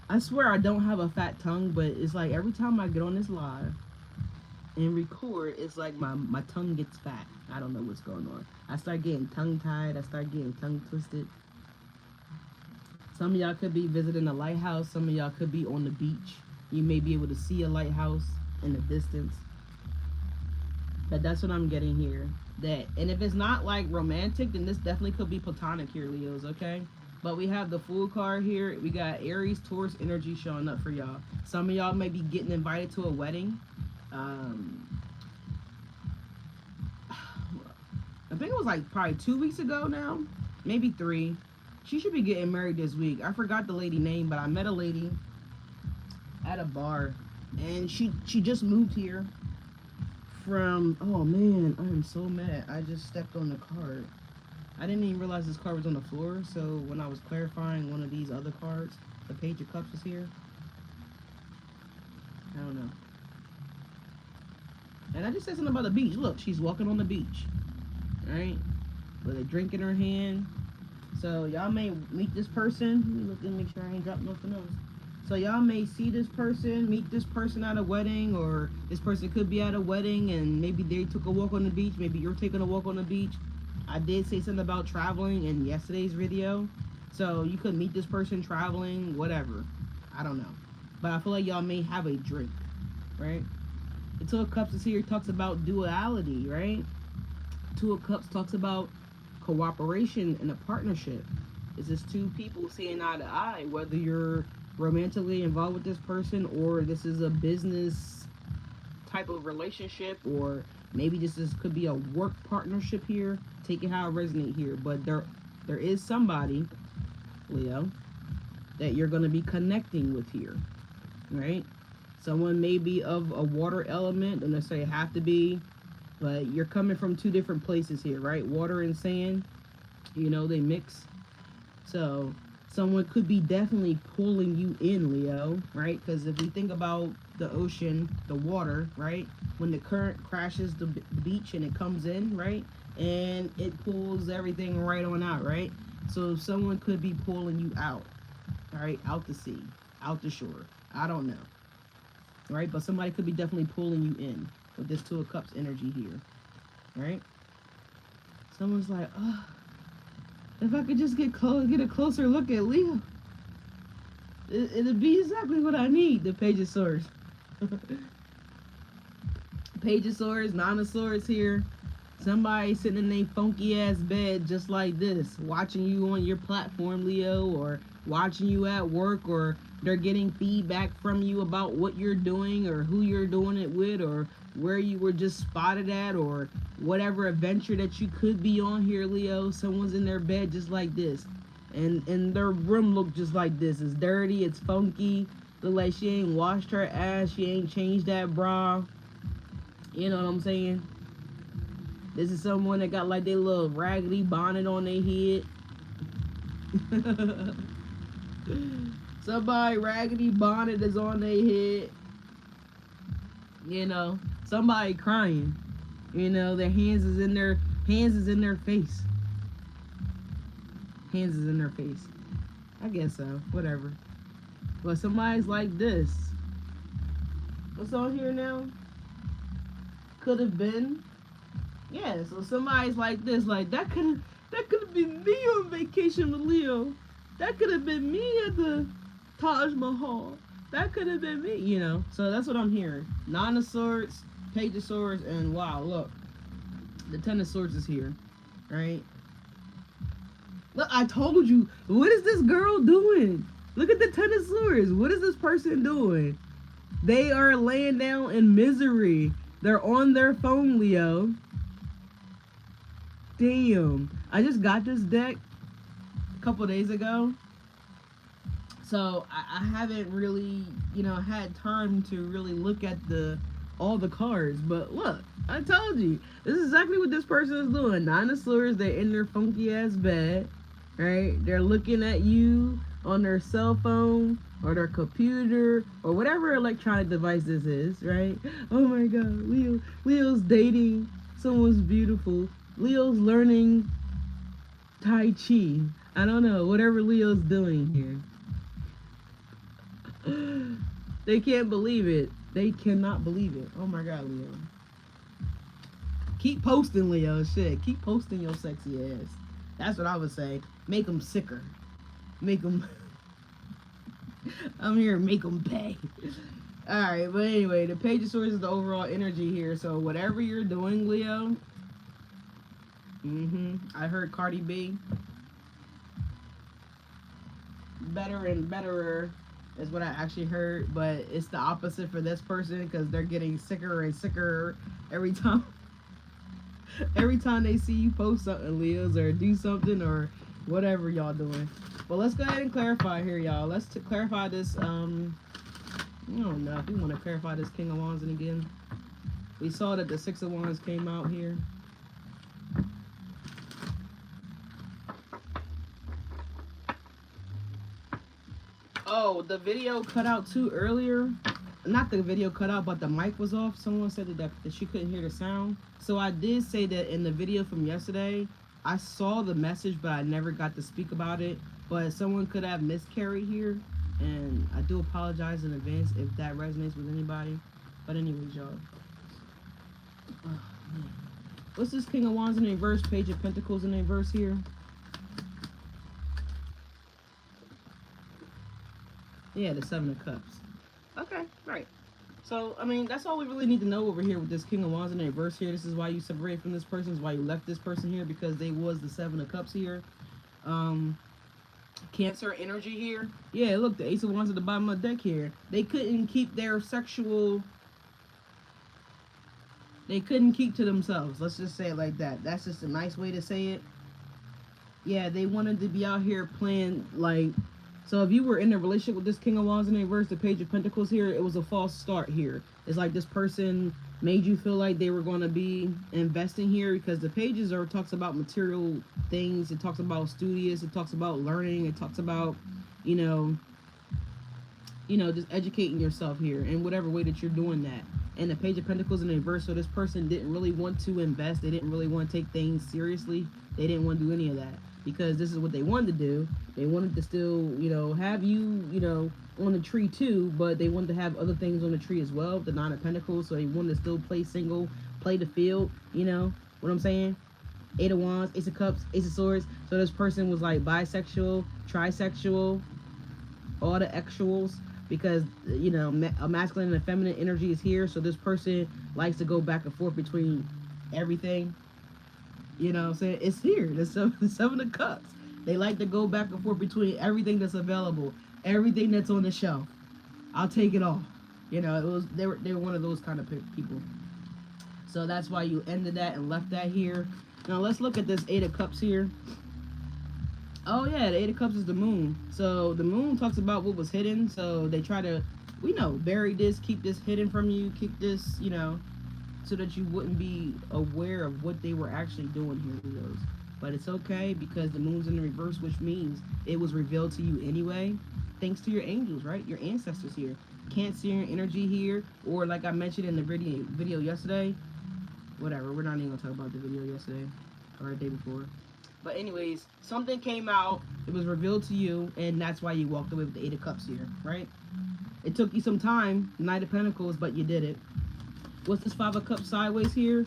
I swear I don't have a fat tongue, but it's like every time I get on this live and record, it's like my tongue gets fat. I don't know what's going on. I start getting tongue-tied. I start getting tongue-twisted. Some of y'all could be visiting a lighthouse. Some of y'all could be on the beach. You may be able to see a lighthouse in the distance. But that's what I'm getting here. That, and if it's not like romantic, then this definitely could be platonic here, Leos, okay? But we have the Fool card here. We got Aries, Taurus energy showing up for y'all. Some of y'all may be getting invited to a wedding. I think it was like probably 2 weeks ago now, maybe 3. She should be getting married this week. I forgot the lady name, but I met a lady at a bar, and she just moved here from, oh man, I am so mad. I just stepped on the card. I didn't even realize this card was on the floor, so when I was clarifying one of these other cards, the Page of Cups is here. I don't know. And I just said something about the beach. Look, she's walking on the beach, right? With a drink in her hand. So y'all may meet this person. Let me look and make sure I ain't dropped nothing else. So y'all may see this person, meet this person at a wedding, or this person could be at a wedding and maybe they took a walk on the beach. Maybe you're taking a walk on the beach. I did say something about traveling in yesterday's video. So you could meet this person traveling, whatever. I don't know. But I feel like y'all may have a drink, right? The Two of Cups is here, talks about duality, right? Two of Cups talks about cooperation and a partnership. It's just two people seeing eye to eye, whether you're romantically involved with this person or this is a business type of relationship, or maybe this could be a work partnership here. Take it how it resonates here. But there is somebody, Leo, that you're going to be connecting with here, right? Someone may be of a water element, don't necessarily have to be, but you're coming from two different places here, right? Water and sand, you know, they mix. So someone could be definitely pulling you in, Leo, right? Because if we think about the ocean, the water, right? When the current crashes the beach and it comes in, right? And it pulls everything right on out, right? So someone could be pulling you out, all right? Out to sea, out to shore. I don't know, right? But somebody could be definitely pulling you in with this Two of Cups energy here, right? Someone's like, oh, if I could just get a closer look at Leo, it'd be exactly what I need. The Page of Swords. Page of Swords, Nine of Swords here. Somebody sitting in a funky ass bed just like this, watching you on your platform, Leo, or watching you at work, or they're getting feedback from you about what you're doing or who you're doing it with, or where you were just spotted at, or whatever adventure that you could be on here, Leo. Someone's in their bed just like this, and their room look just like this. It's dirty, it's funky, look like she ain't washed her ass, she ain't changed that bra. You know what I'm saying? This is someone that got like their little raggedy bonnet on their head. Somebody raggedy bonnet is on their head. You know, somebody crying. You know, their hands is in their face. Hands is in their face. I guess so. Whatever. But somebody's like this. What's on here now? Could have been. Yeah, so somebody's like this, like that could have been me on vacation with Leo. That could have been me at the Taj Mahal. That could have been me, you know. So that's what I'm hearing. Nine of Swords, Page of Swords, and wow, look. The Ten of Swords is here, right? Look, I told you. What is this girl doing? Look at the Ten of Swords. What is this person doing? They are laying down in misery. They're on their phone, Leo. Damn. I just got this deck a couple days ago. So I haven't really, you know, had time to really look at all the cards. But look, I told you. This is exactly what this person is doing. Nine of Swords, they're in their funky ass bed. Right? They're looking at you on their cell phone or their computer or whatever electronic device this is, right? Oh my god, Leo's dating someone's beautiful. Leo's learning Tai Chi. I don't know, whatever Leo's doing here. They can't believe it. They cannot believe it. Oh my god, Leo. Keep posting, Leo. Shit, keep posting your sexy ass. That's what I would say. Make them sicker. Make them... I'm here to make them pay. Alright, but anyway, the Page of Swords is the overall energy here. So whatever you're doing, Leo. I heard Cardi B. Better and betterer is what I actually heard, but it's the opposite for this person because they're getting sicker and sicker every time. Every time they see you post something, Leos, or do something, or whatever y'all doing. But let's go ahead and clarify here, y'all. Let's clarify this. I don't know if we want to clarify this King of Wands again. We saw that the Six of Wands came out here. Oh, the video cut out too earlier. Not the video cut out, but the mic was off. Someone said that she couldn't hear the sound. So I did say that in the video from yesterday. I saw the message, but I never got to speak about it. But someone could have miscarried here. And I do apologize in advance if that resonates with anybody. But anyways, y'all. Oh, man. What's this King of Wands in reverse? Page of Pentacles in reverse here. Yeah, the Seven of Cups. Okay, right. So, I mean, that's all we really need to know over here with this King of Wands in reverse here. This is why you separated from this person. This is why you left this person here, because they was the Seven of Cups here. Cancer energy here. Yeah, look, the Ace of Wands at the bottom of the deck here. They couldn't keep their sexual... They couldn't keep to themselves. Let's just say it like that. That's just a nice way to say it. Yeah, they wanted to be out here playing, like... So if you were in a relationship with this King of Wands in reverse, the Page of Pentacles here, it was a false start here. It's like this person made you feel like they were going to be investing here, because the pages talks about material things. It talks about studious. It talks about learning. It talks about, you know, just educating yourself here in whatever way that you're doing that. And the Page of Pentacles in reverse, so this person didn't really want to invest. They didn't really want to take things seriously. They didn't want to do any of that, because this is what they wanted to do. They wanted to still, have you, on the tree too, but they wanted to have other things on the tree as well, the Nine of Pentacles, so they wanted to still play single, play the field, you know what I'm saying? Eight of Wands, Ace of Cups, Ace of Swords. So this person was like bisexual, trisexual, all the actuals, because, a masculine and a feminine energy is here, so this person likes to go back and forth between everything. You know what I'm saying? It's here. The seven of Cups. They like to go back and forth between everything that's available, everything that's on the shelf. I'll take it all. They were one of those kind of people. So that's why you ended that and left that here. Now let's look at this Eight of Cups here. Oh yeah, the Eight of Cups is the moon. So the moon talks about what was hidden. So they try to, bury this, keep this hidden from you, keep this, so that you wouldn't be aware of what they were actually doing here, Leos. But it's okay, because the moon's in the reverse, which means it was revealed to you anyway, thanks to your angels, right? Your ancestors here. Cancerian energy here, or like I mentioned in the video yesterday, whatever, we're not even gonna talk about the video yesterday or the day before. But anyways, something came out, it was revealed to you, and that's why you walked away with the Eight of Cups here, right? It took you some time, Knight of Pentacles, but you did it. What's this Five of Cups sideways here?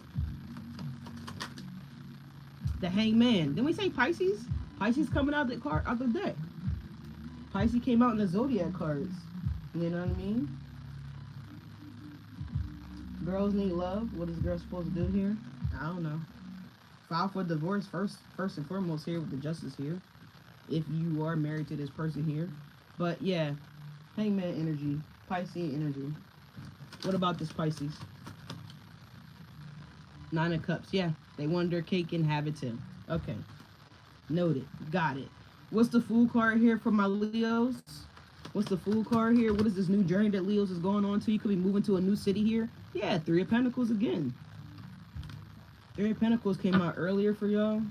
The Hangman. Didn't we say Pisces? Pisces coming out the deck. Pisces came out in the Zodiac cards. You know what I mean? Girls need love. What is girl supposed to do here? I don't know. File for divorce first and foremost here with the Justice here. If you are married to this person here. But yeah, Hangman energy. Pisces energy. What about this Pisces? Nine of Cups. Yeah, they wanted their cake and have it too. Okay. Noted. Got it. What's the Fool card here for my Leos? What's the Fool card here? What is this new journey that Leos is going on to? You could be moving to a new city here. Yeah, Three of Pentacles again. Three of Pentacles came out earlier for y'all.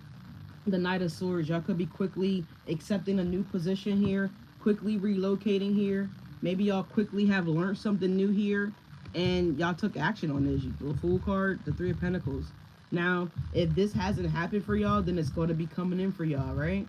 The Knight of Swords. Y'all could be quickly accepting a new position here. Quickly relocating here. Maybe y'all quickly have learned something new here. And y'all took action on this. The Fool card, the Three of Pentacles. Now, if this hasn't happened for y'all, then it's going to be coming in for y'all, right?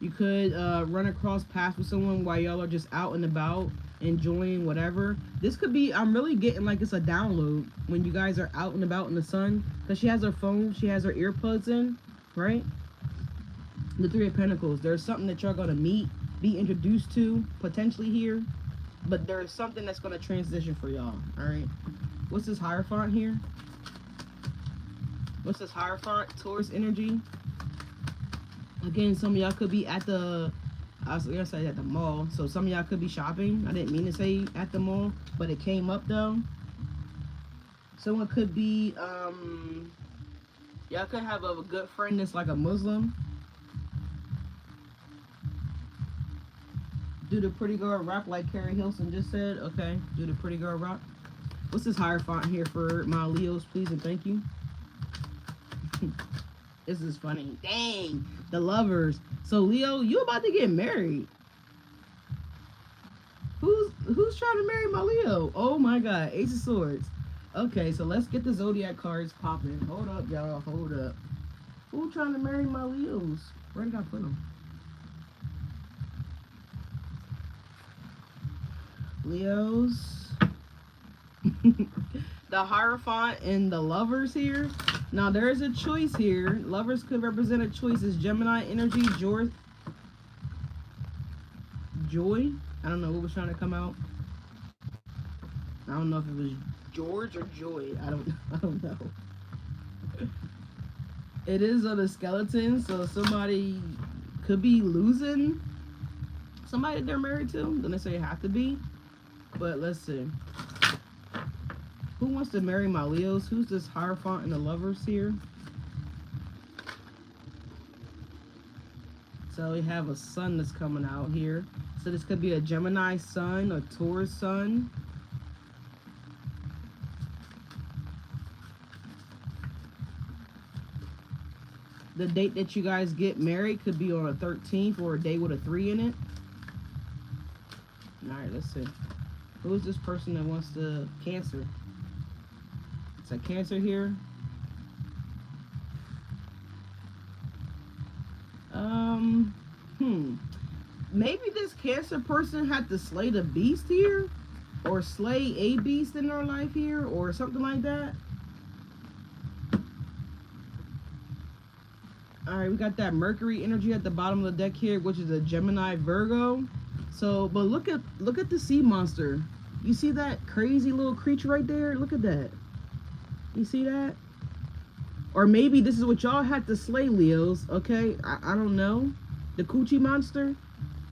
You could run across paths with someone while y'all are just out and about, enjoying whatever. This could be, I'm really getting like it's a download when you guys are out and about in the sun. Because she has her phone, she has her earbuds in, right? The Three of Pentacles. There's something that you're going to meet be introduced to potentially here, but there's something that's going to transition for y'all. All right, what's this Hierophant here? What's this Hierophant? Taurus energy. Again, some of y'all could be at the, I was gonna say at the mall, so some of y'all could be shopping. I didn't mean to say at the mall, but it came up though. Someone could be, y'all could have a good friend that's like a Muslim. Do the pretty girl rock like Carrie Hilson just said? Okay, do the pretty girl rock. What's this Hierophant here for my Leos, please and thank you? This is funny. Dang, the Lovers. So Leo, you about to get married. Who's trying to marry my Leo? Oh my God, Ace of Swords. Okay, so let's get the Zodiac cards popping. Hold up, y'all. Hold up. Who trying to marry my Leos? Where did I put them? Leos. The Hierophant and the Lovers here. Now there is a choice here. Lovers could represent a choice as Gemini energy, joy. I don't know what was trying to come out. I don't know if it was George or Joy. I don't know. It is on a skeleton, so somebody could be losing somebody that they're married to. Don't necessarily have to be, but let's see. Who wants to marry my Leos? Who's this Hierophant and the Lovers here? So we have a sun that's coming out here. So this could be a Gemini sun, a Taurus sun. The date that you guys get married could be on a 13th or a day with a 3 in it. All right, let's see. Who is this person that wants the Cancer? It's a Cancer here. Maybe this Cancer person had to slay the beast here, or slay a beast in their life here, or something like that. All right, we got that Mercury energy at the bottom of the deck here, which is a Gemini Virgo. So, but look at the sea monster. You see that crazy little creature right there? Look at that. You see that? Or maybe this is what y'all had to slay, Leos. Okay, I don't know. The coochie monster,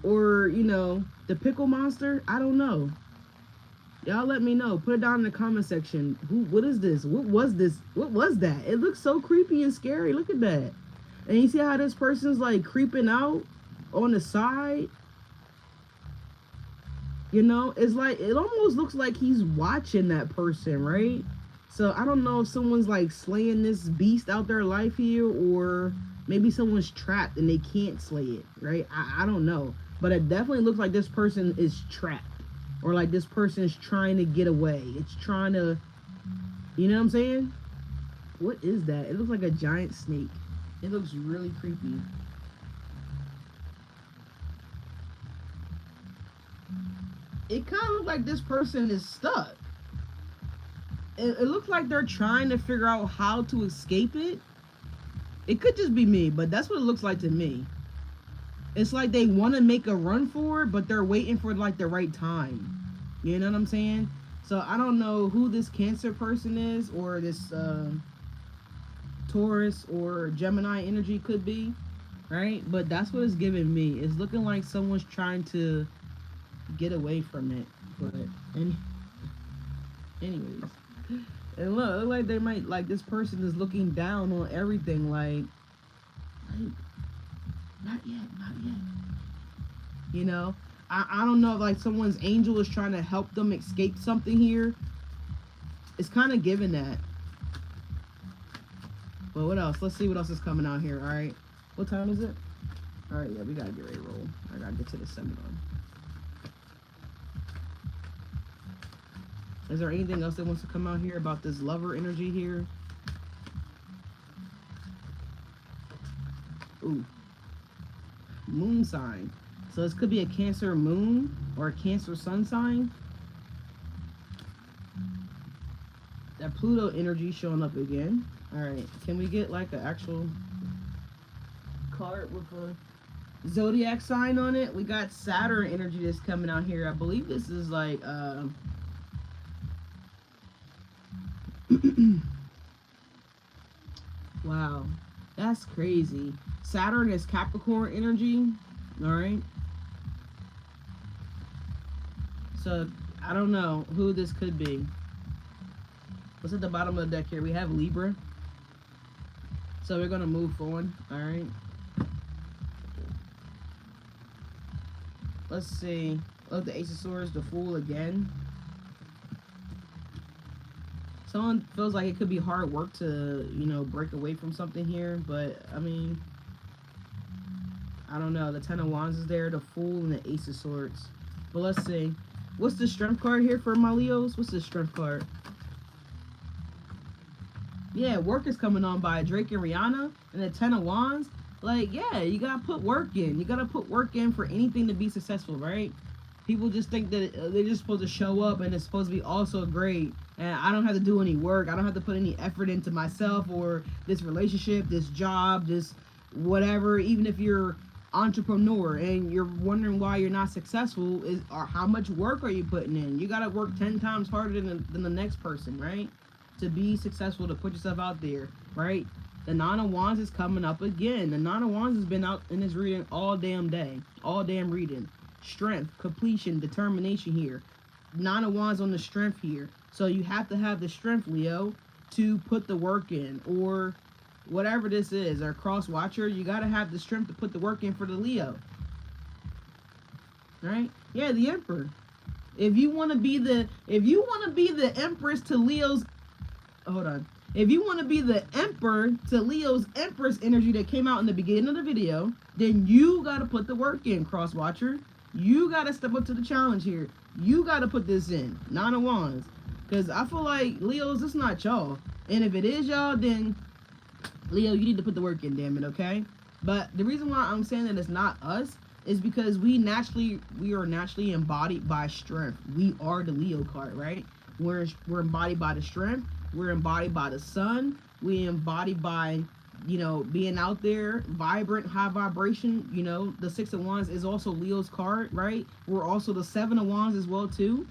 or you know, the pickle monster. I don't know. Y'all let me know. Put it down in the comment section. What is this? What was this? What was that? It looks so creepy and scary. Look at that. And you see how this person's like creeping out on the side? You know, it's like, it almost looks like he's watching that person, right? So I don't know if someone's like slaying this beast out their life here, or maybe someone's trapped and they can't slay it, right? I don't know. But it definitely looks like this person is trapped, or like this person is trying to get away. It's trying to, you know what I'm saying? What is that? It looks like a giant snake. It looks really creepy. It kind of looks like this person is stuck. It looks like they're trying to figure out how to escape it. It could just be me, but that's what it looks like to me. It's like they want to make a run for it, but they're waiting for like the right time. You know what I'm saying? So I don't know who this Cancer person is, or this Taurus or Gemini energy could be, right? But that's what it's giving me. It's looking like someone's trying to get away from it. But anyways, and look like they might, like this person is looking down on everything, like not yet. You know, I don't know if like someone's angel is trying to help them escape something here. It's kind of giving that. But what else? Let's see what else is coming out here. All right, what time is it? All right, yeah, we gotta get ready to roll. I gotta get to the seminar. Is there anything else that wants to come out here about this lover energy here? Ooh. Moon sign. So this could be a Cancer moon or a Cancer sun sign. That Pluto energy showing up again. All right. Can we get like an actual card with a zodiac sign on it. We got Saturn energy that's coming out here. I believe this is like wow, that's crazy. Saturn is Capricorn energy. All right. So I don't know who this could be. What's at the bottom of the deck here? We have Libra. So we're gonna move forward. All right. Let's see. Look, the Ace of Swords, the Fool again. Someone feels like it could be hard work to, you know, break away from something here, but I mean, I don't know. The Ten of Wands is there, the Fool, and the Ace of Swords. But let's see. What's the Strength card here for my Leos? What's the Strength card? Yeah, work is coming on by Drake and Rihanna, and the Ten of Wands. Like, yeah, you gotta put work in. You gotta put work in for anything to be successful, right? People just think that they're just supposed to show up and it's supposed to be also great. And I don't have to do any work. I don't have to put any effort into myself or this relationship, this job, this whatever. Even if you're entrepreneur and you're wondering why you're not successful, or how much work are you putting in? You gotta work 10 times harder than the next person, right? To be successful, to put yourself out there, right? The Nine of Wands is coming up again. The Nine of Wands has been out in this reading all damn day. All damn reading. Strength, completion, determination here. Nine of Wands on the strength here. So you have to have the strength, Leo, to put the work in. Or whatever this is. Or cross watcher, you got to have the strength to put the work in for the Leo. Right? Yeah, the Emperor. If you want to be the Empress to Leo's, hold on. If you want to be the Emperor to Leo's Empress energy that came out in the beginning of the video, then you got to put the work in, Cross Watcher. You got to step up to the challenge here. You got to put this in. Nine of Wands. Because I feel like, Leos, it's not y'all. And if it is y'all, then, Leo, you need to put the work in, damn it, okay? But the reason why I'm saying that it's not us is because we are naturally embodied by strength. We are the Leo card, right? We're embodied by the strength. We're embodied by the sun. We embodied by, you know, being out there, vibrant, high vibration. You know, the Six of Wands is also Leo's card, right? We're also the Seven of Wands as well, too.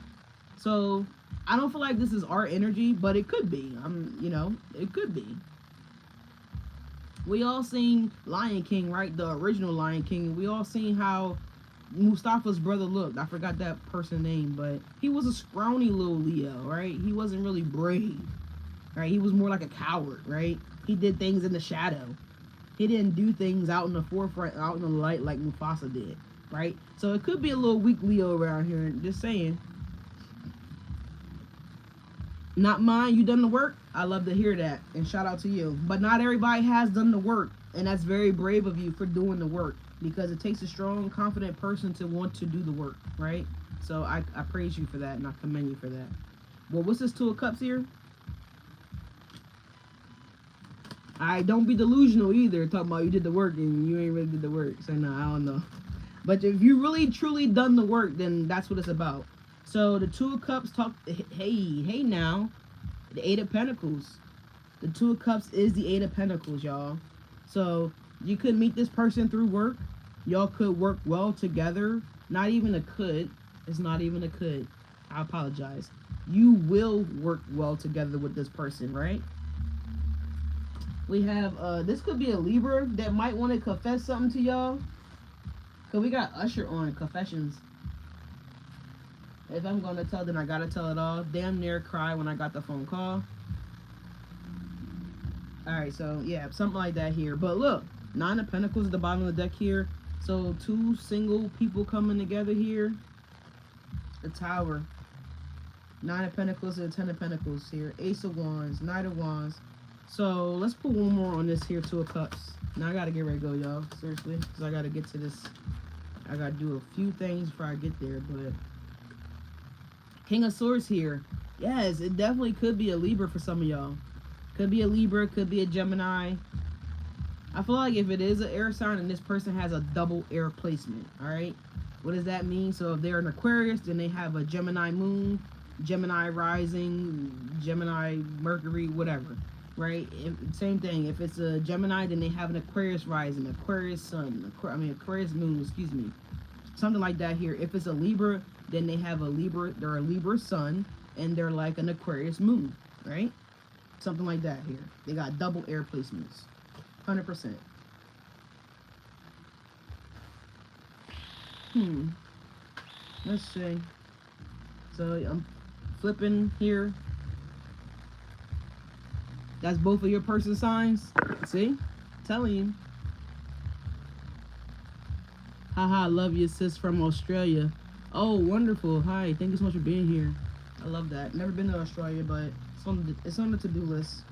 So, I don't feel like this is our energy, but it could be. You know, it could be. We all seen Lion King, right? The original Lion King. We all seen how Mustafa's brother looked. I forgot that person's name, but he was a scrawny little Leo, right? He wasn't really brave. Right, he was more like a coward, right? He did things in the shadow. He didn't do things out in the forefront, out in the light like Mufasa did, right? So it could be a little weak Leo around here, just saying. Not mine, you done the work? I love to hear that, and shout out to you. But not everybody has done the work, and that's very brave of you for doing the work, because it takes a strong, confident person to want to do the work, right? So I praise you for that, and I commend you for that. Well, what's this Two of Cups here? I don't be delusional either, talking about you did the work and you ain't really did the work. So no, I don't know. But if you really truly done the work, then that's what it's about. So the Two of Cups hey now, the Eight of Pentacles. The Two of Cups is the Eight of Pentacles, y'all. So you could meet this person through work. Y'all could work well together. Not even a could. It's not even a could. I apologize. You will work well together with this person, right? We have, this could be a Libra that might want to confess something to y'all. Because we got Usher on Confessions. If I'm going to tell, then I got to tell it all. Damn near cry when I got the phone call. Alright, so, yeah, something like that here. But look, Nine of Pentacles at the bottom of the deck here. So, two single people coming together here. The Tower. Nine of Pentacles and the Ten of Pentacles here. Ace of Wands, Knight of Wands. So, let's put one more on this here, Two of Cups. Now, I gotta get ready to go, y'all. Seriously. Because I gotta get to this. I gotta do a few things before I get there, but... King of Swords here. Yes, it definitely could be a Libra for some of y'all. Could be a Libra, could be a Gemini. I feel like if it is an air sign, and this person has a double air placement, alright? What does that mean? So, if they're an Aquarius, then they have a Gemini moon, Gemini rising, Gemini Mercury, whatever. right? Same thing. If it's a Gemini, then they have an Aquarius rising, Aquarius sun, Aquarius moon, excuse me. Something like that here. If it's a Libra, then they have a Libra, they're a Libra sun, and they're like an Aquarius moon, right? Something like that here. They got double air placements. 100%. Let's see. So I'm flipping here. That's both of your person signs. See? Telling you. Haha, love you, sis from Australia. Oh, wonderful. Hi, thank you so much for being here. I love that. Never been to Australia, but it's on the to-do list.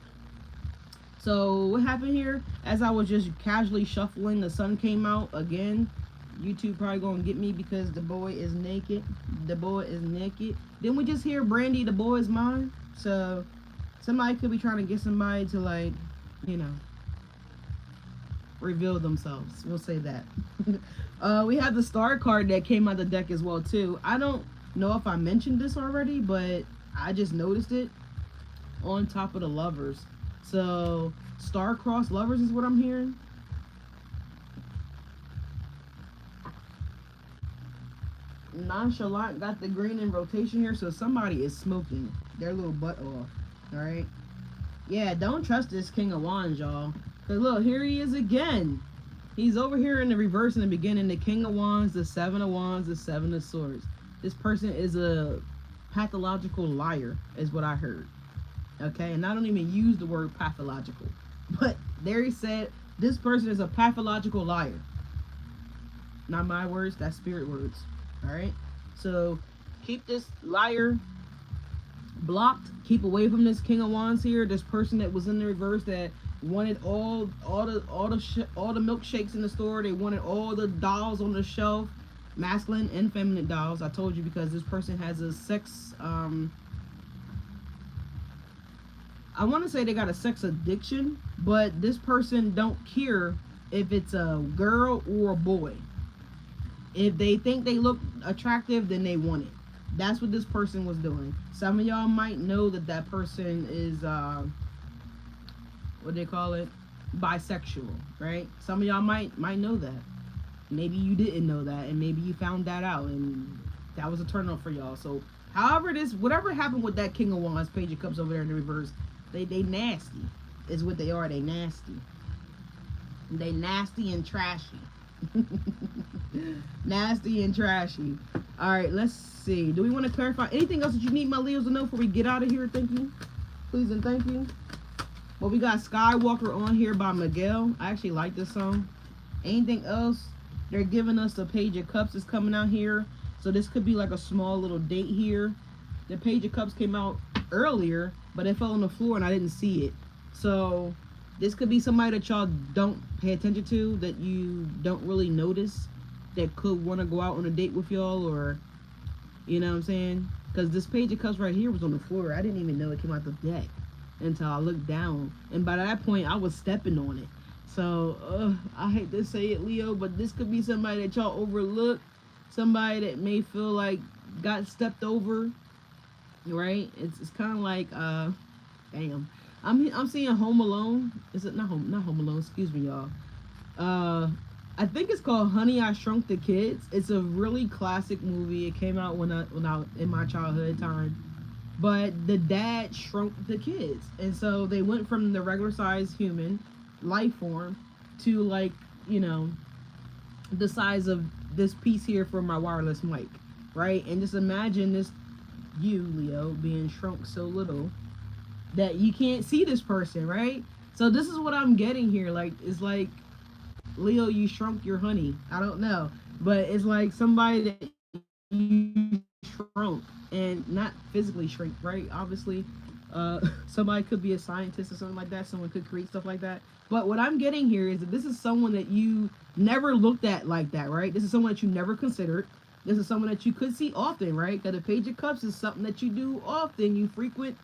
So what happened here? As I was just casually shuffling, the sun came out again. YouTube probably gonna get me because the boy is naked. The boy is naked. Didn't we just hear Brandy, the boy is mine? So somebody could be trying to get somebody to, like, you know, reveal themselves. We'll say that. We have the star card that came out of the deck as well too. I don't know if I mentioned this already, but I just noticed it on top of the lovers. So star-crossed lovers is what I'm hearing. Nonchalant got the green in rotation here, so somebody is smoking their little butt off. All right, yeah, don't trust this King of Wands, y'all, because look, here he is again. He's over here in the reverse in the beginning. The King of Wands, the Seven of Wands, the Seven of Swords. This person is a pathological liar is what I heard. Okay, and I don't even use the word pathological, but there he said this person is a pathological liar. Not my words, that's spirit words. All right, so keep this liar blocked. Keep away from this King of Wands here. This person that was in the reverse that wanted all the milkshakes in the store. They wanted all the dolls on the shelf, masculine and feminine dolls. I told you, because this person has a sex I want to say they got a sex addiction, but this person don't care if it's a girl or a boy. If they think they look attractive, then they want it. That's what this person was doing. Some of y'all might know that that person is, what do they call it? Bisexual, right? Some of y'all might know that. Maybe you didn't know that, and maybe you found that out, and that was a turn off for y'all. So, however whatever happened with that King of Wands, Page of Cups over there in the reverse, they nasty is what they are. They nasty. They nasty and trashy. Nasty and trashy. All right, let's see. Do we want to clarify anything else that you need my Leos to know before we get out of here? Thank you. Please and thank you. Well, we got Skywalker on here by Miguel. I actually like this song. Anything else? They're giving us the Page of Cups is coming out here. So this could be like a small little date here. The Page of Cups came out earlier, but it fell on the floor and I didn't see it. So this could be somebody that y'all don't pay attention to, that you don't really notice, that could want to go out on a date with y'all, or, you know what I'm saying? Because this Page of Cups right here was on the floor. I didn't even know it came out the deck until I looked down. And by that point, I was stepping on it. So, I hate to say it, Leo, but this could be somebody that y'all overlook. Somebody that may feel like got stepped over, right? It's kind of like, damn. I'm seeing Home Alone. Is it not Home Alone? Excuse me, y'all. I think it's called Honey, I Shrunk the Kids. It's a really classic movie. It came out when I in my childhood time. But the dad shrunk the kids, and so they went from the regular size human life form to, like, you know, the size of this piece here for my wireless mic, right? And just imagine this, you, Leo, being shrunk so little that you can't see this person, right? So this is what I'm getting here. Like, it's like, Leo, you shrunk your honey. I don't know, but it's like somebody that you shrunk, and not physically shrink, right? Obviously, somebody could be a scientist or something like that. Someone could create stuff like that. But what I'm getting here is that this is someone that you never looked at like that, right? This is someone that you never considered. This is someone that you could see often, right? Because the Page of Cups is something that you do often. You frequent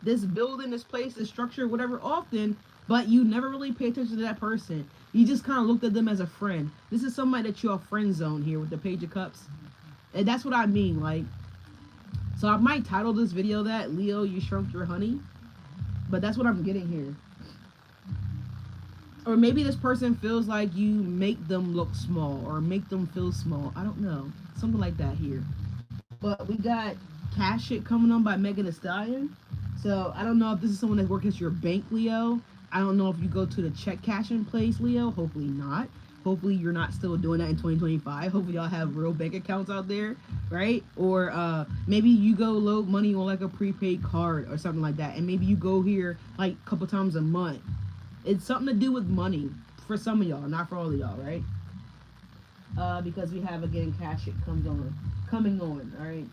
this building, this place, this structure, whatever, often, but you never really pay attention to that person. You just kind of looked at them as a friend. This is somebody that you're friend zone here with the Page of Cups. And that's what I mean, like, so I might title this video that, Leo, you shrunk your honey. But that's what I'm getting here. Or maybe this person feels like you make them look small or make them feel small. I don't know. Something like that here. But we got Cash Shit coming on by Megan Thee Stallion. So I don't know if this is someone that works at your bank, Leo. I don't know if you go to the check cashing place, Leo. Hopefully not. Hopefully you're not still doing that in 2025. Hopefully y'all have real bank accounts out there, right? Or maybe you go load money on like a prepaid card or something like that. And maybe you go here like a couple times a month. It's something to do with money for some of y'all, not for all of y'all, right? Because we have again Cash It coming on, all right.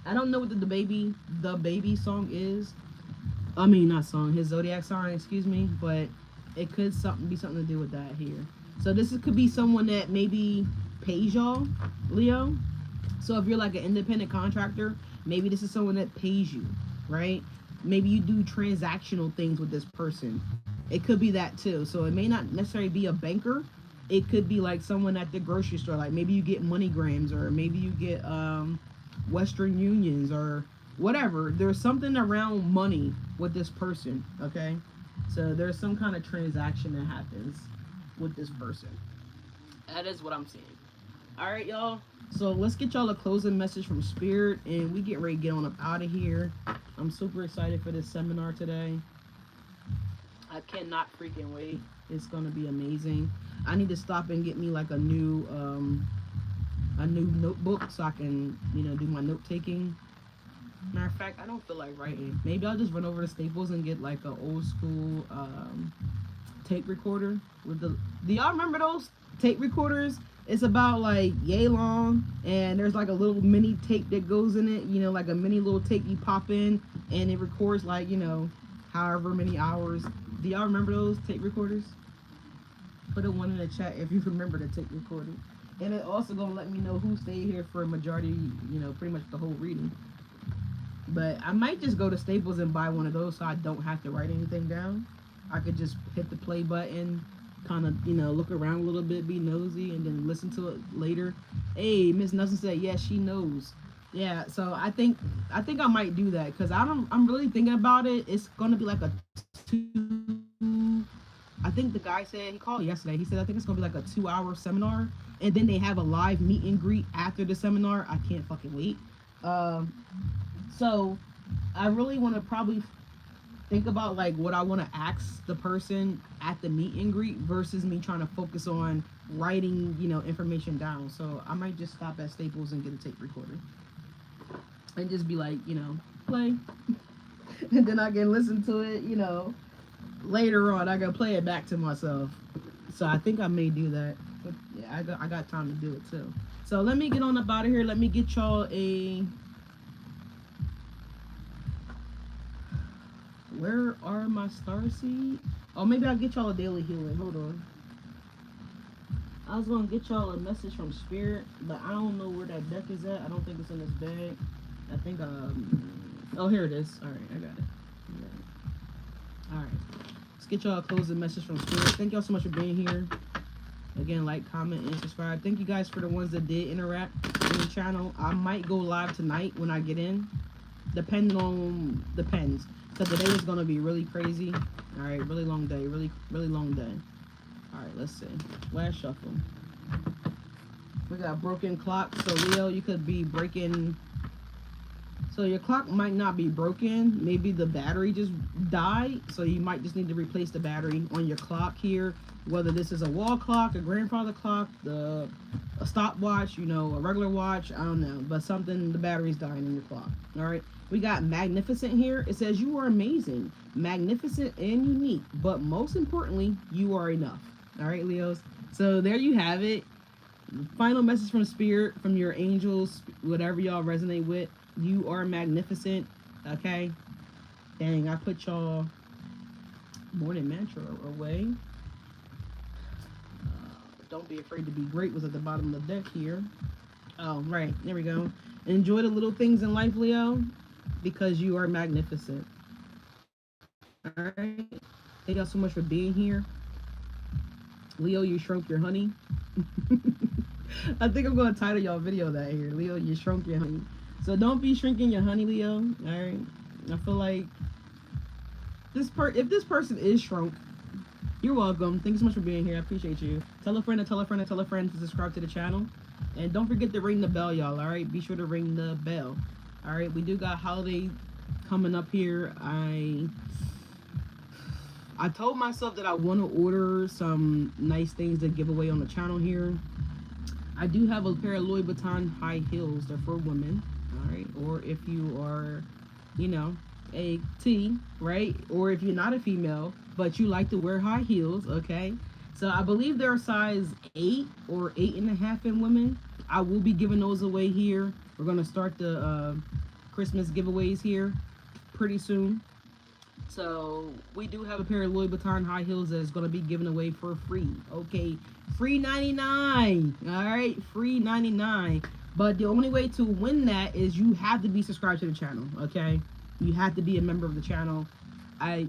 I don't know what the baby song is. I mean, not song, his zodiac sign, excuse me, but it could be something to do with that here. So could be someone that maybe pays y'all, Leo. So if you're like an independent contractor, maybe this is someone that pays you, right? Maybe you do transactional things with this person. It could be that too. So it may not necessarily be a banker. It could be like someone at the grocery store. Like maybe you get MoneyGrams, or maybe you get Western Unions, or whatever. There's something around money with this person, okay? So there's some kind of transaction that happens with this person. That is what I'm seeing. All right, y'all. So let's get y'all a closing message from Spirit, and we get ready to get on up out of here. I'm super excited for this seminar today. I cannot freaking wait. It's gonna be amazing. I need to stop and get me like a new notebook so I can, do my note taking. Matter of fact, I don't feel like writing. Maybe I'll just run over to Staples and get like an old school tape recorder with do y'all remember those tape recorders? It's about like yay long, and there's like a little mini tape that goes in it, like a mini little tape you pop in, and it records like, however many hours. Do y'all remember those tape recorders? Put a one in the chat if you remember the tape recorder. And it also gonna let me know who stayed here for a majority, pretty much the whole reading. But I might just go to Staples and buy one of those so I don't have to write anything down. I could just hit the play button, kind of, look around a little bit, be nosy, and then listen to it later. Hey, Miss Nelson said, yes, she knows. Yeah, so I think I might do that, because I'm really thinking about it. It's gonna be like a 2. I think the guy said, he called yesterday. He said, I think it's gonna be like a 2-hour seminar, and then they have a live meet and greet after the seminar. I can't fucking wait. So I really want to probably think about like what I want to ask the person at the meet and greet versus me trying to focus on writing, information down. So I might just stop at Staples and get a tape recorder and just be like, play. And then I can listen to it, later on. I can play it back to myself. So I think I may do that. But yeah, I got time to do it too. So let me get on up out of here. Let me get y'all where are my starseed? Oh, maybe I'll get y'all a daily healing. Hold on. I was gonna get y'all a message from Spirit, but I don't know where that deck is at. I don't think it's in this bag. I think oh, here it is. All right, I got it. All right, let's get y'all a closing message from Spirit. Thank y'all so much for being here. Again, like, comment, and subscribe. Thank you guys for the ones that did interact in the channel. I might go live tonight when I get in. Depends. Because the day is going to be really crazy. All right, really long day. Really long day. All right, let's see. Last shuffle. We got broken clock. So, Leo, you could be breaking... So your clock might not be broken. Maybe the battery just died. So you might just need to replace the battery on your clock here. Whether this is a wall clock, a grandfather clock, a stopwatch, a regular watch, I don't know. But something, the battery's dying in your clock. All right. We got magnificent here. It says you are amazing, magnificent, and unique. But most importantly, you are enough. All right, Leos. So there you have it. Final message from Spirit, from your angels, whatever y'all resonate with. You are magnificent. Okay. Dang, I put y'all morning mantra away. Don't be afraid to be great was at the bottom of the deck here. Oh, right. There we go. Enjoy the little things in life, Leo, because you are magnificent. All right. Thank y'all so much for being here. Leo, you shrunk your honey. I think I'm going to title y'all video that here. Leo, you shrunk your honey. So don't be shrinking your honey, Leo. All right. I feel like if this person is shrunk, You're welcome. Thank you so much for being here. I appreciate you. Tell a friend to tell a friend to tell a friend to subscribe to the channel. And don't forget to ring the bell, y'all, alright? Be sure to ring the bell. Alright, we do got holiday coming up here. I told myself that I want to order some nice things to give away on the channel here. I do have a pair of Louis Vuitton high heels. They're for women, alright? Or if you are, you know, a T, right? Or if you're not a female, but you like to wear high heels, okay? So I believe they're size 8 or 8.5 in women. I will be giving those away here. We're going to start the Christmas giveaways here pretty soon. So we do have a pair of Louis Vuitton high heels that is going to be given away for free. Okay, free 99. All right, free 99. But the only way to win that is you have to be subscribed to the channel. Okay, you have to be a member of the channel. I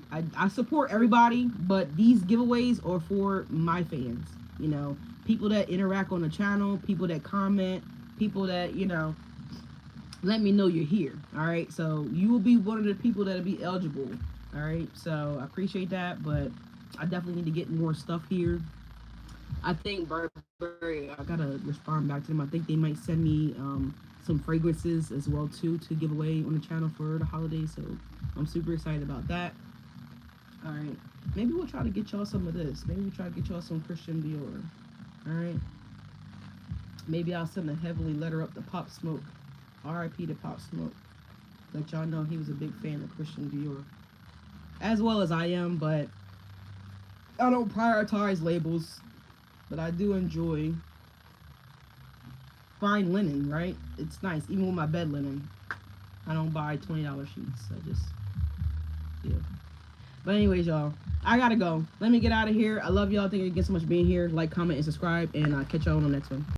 support everybody, but these giveaways are for my fans. You know, people that interact on the channel, people that comment, people that, you know, let me know you're here. All right, so you will be one of the people that'll be eligible. All right, so I appreciate that, but I definitely need to get more stuff here. I think Burberry, I gotta respond back to them. I think they might send me some fragrances as well too to give away on the channel for the holidays. So I'm super excited about that. All right, maybe we'll try to get y'all some of this. Maybe we'll try to get y'all some Christian Dior. All right, maybe I'll send a heavily letter up to Pop Smoke. R.I.P. to Pop Smoke. Let y'all know he was a big fan of Christian Dior, as well as I am, but I don't prioritize labels. But I do enjoy fine linen, right? It's nice. Even with my bed linen, I don't buy $20 sheets. I just, yeah. But anyways, y'all, I gotta go. Let me get out of here. I love y'all. Thank you again so much for being here. Like, comment, and subscribe, and I'll catch y'all on the next one.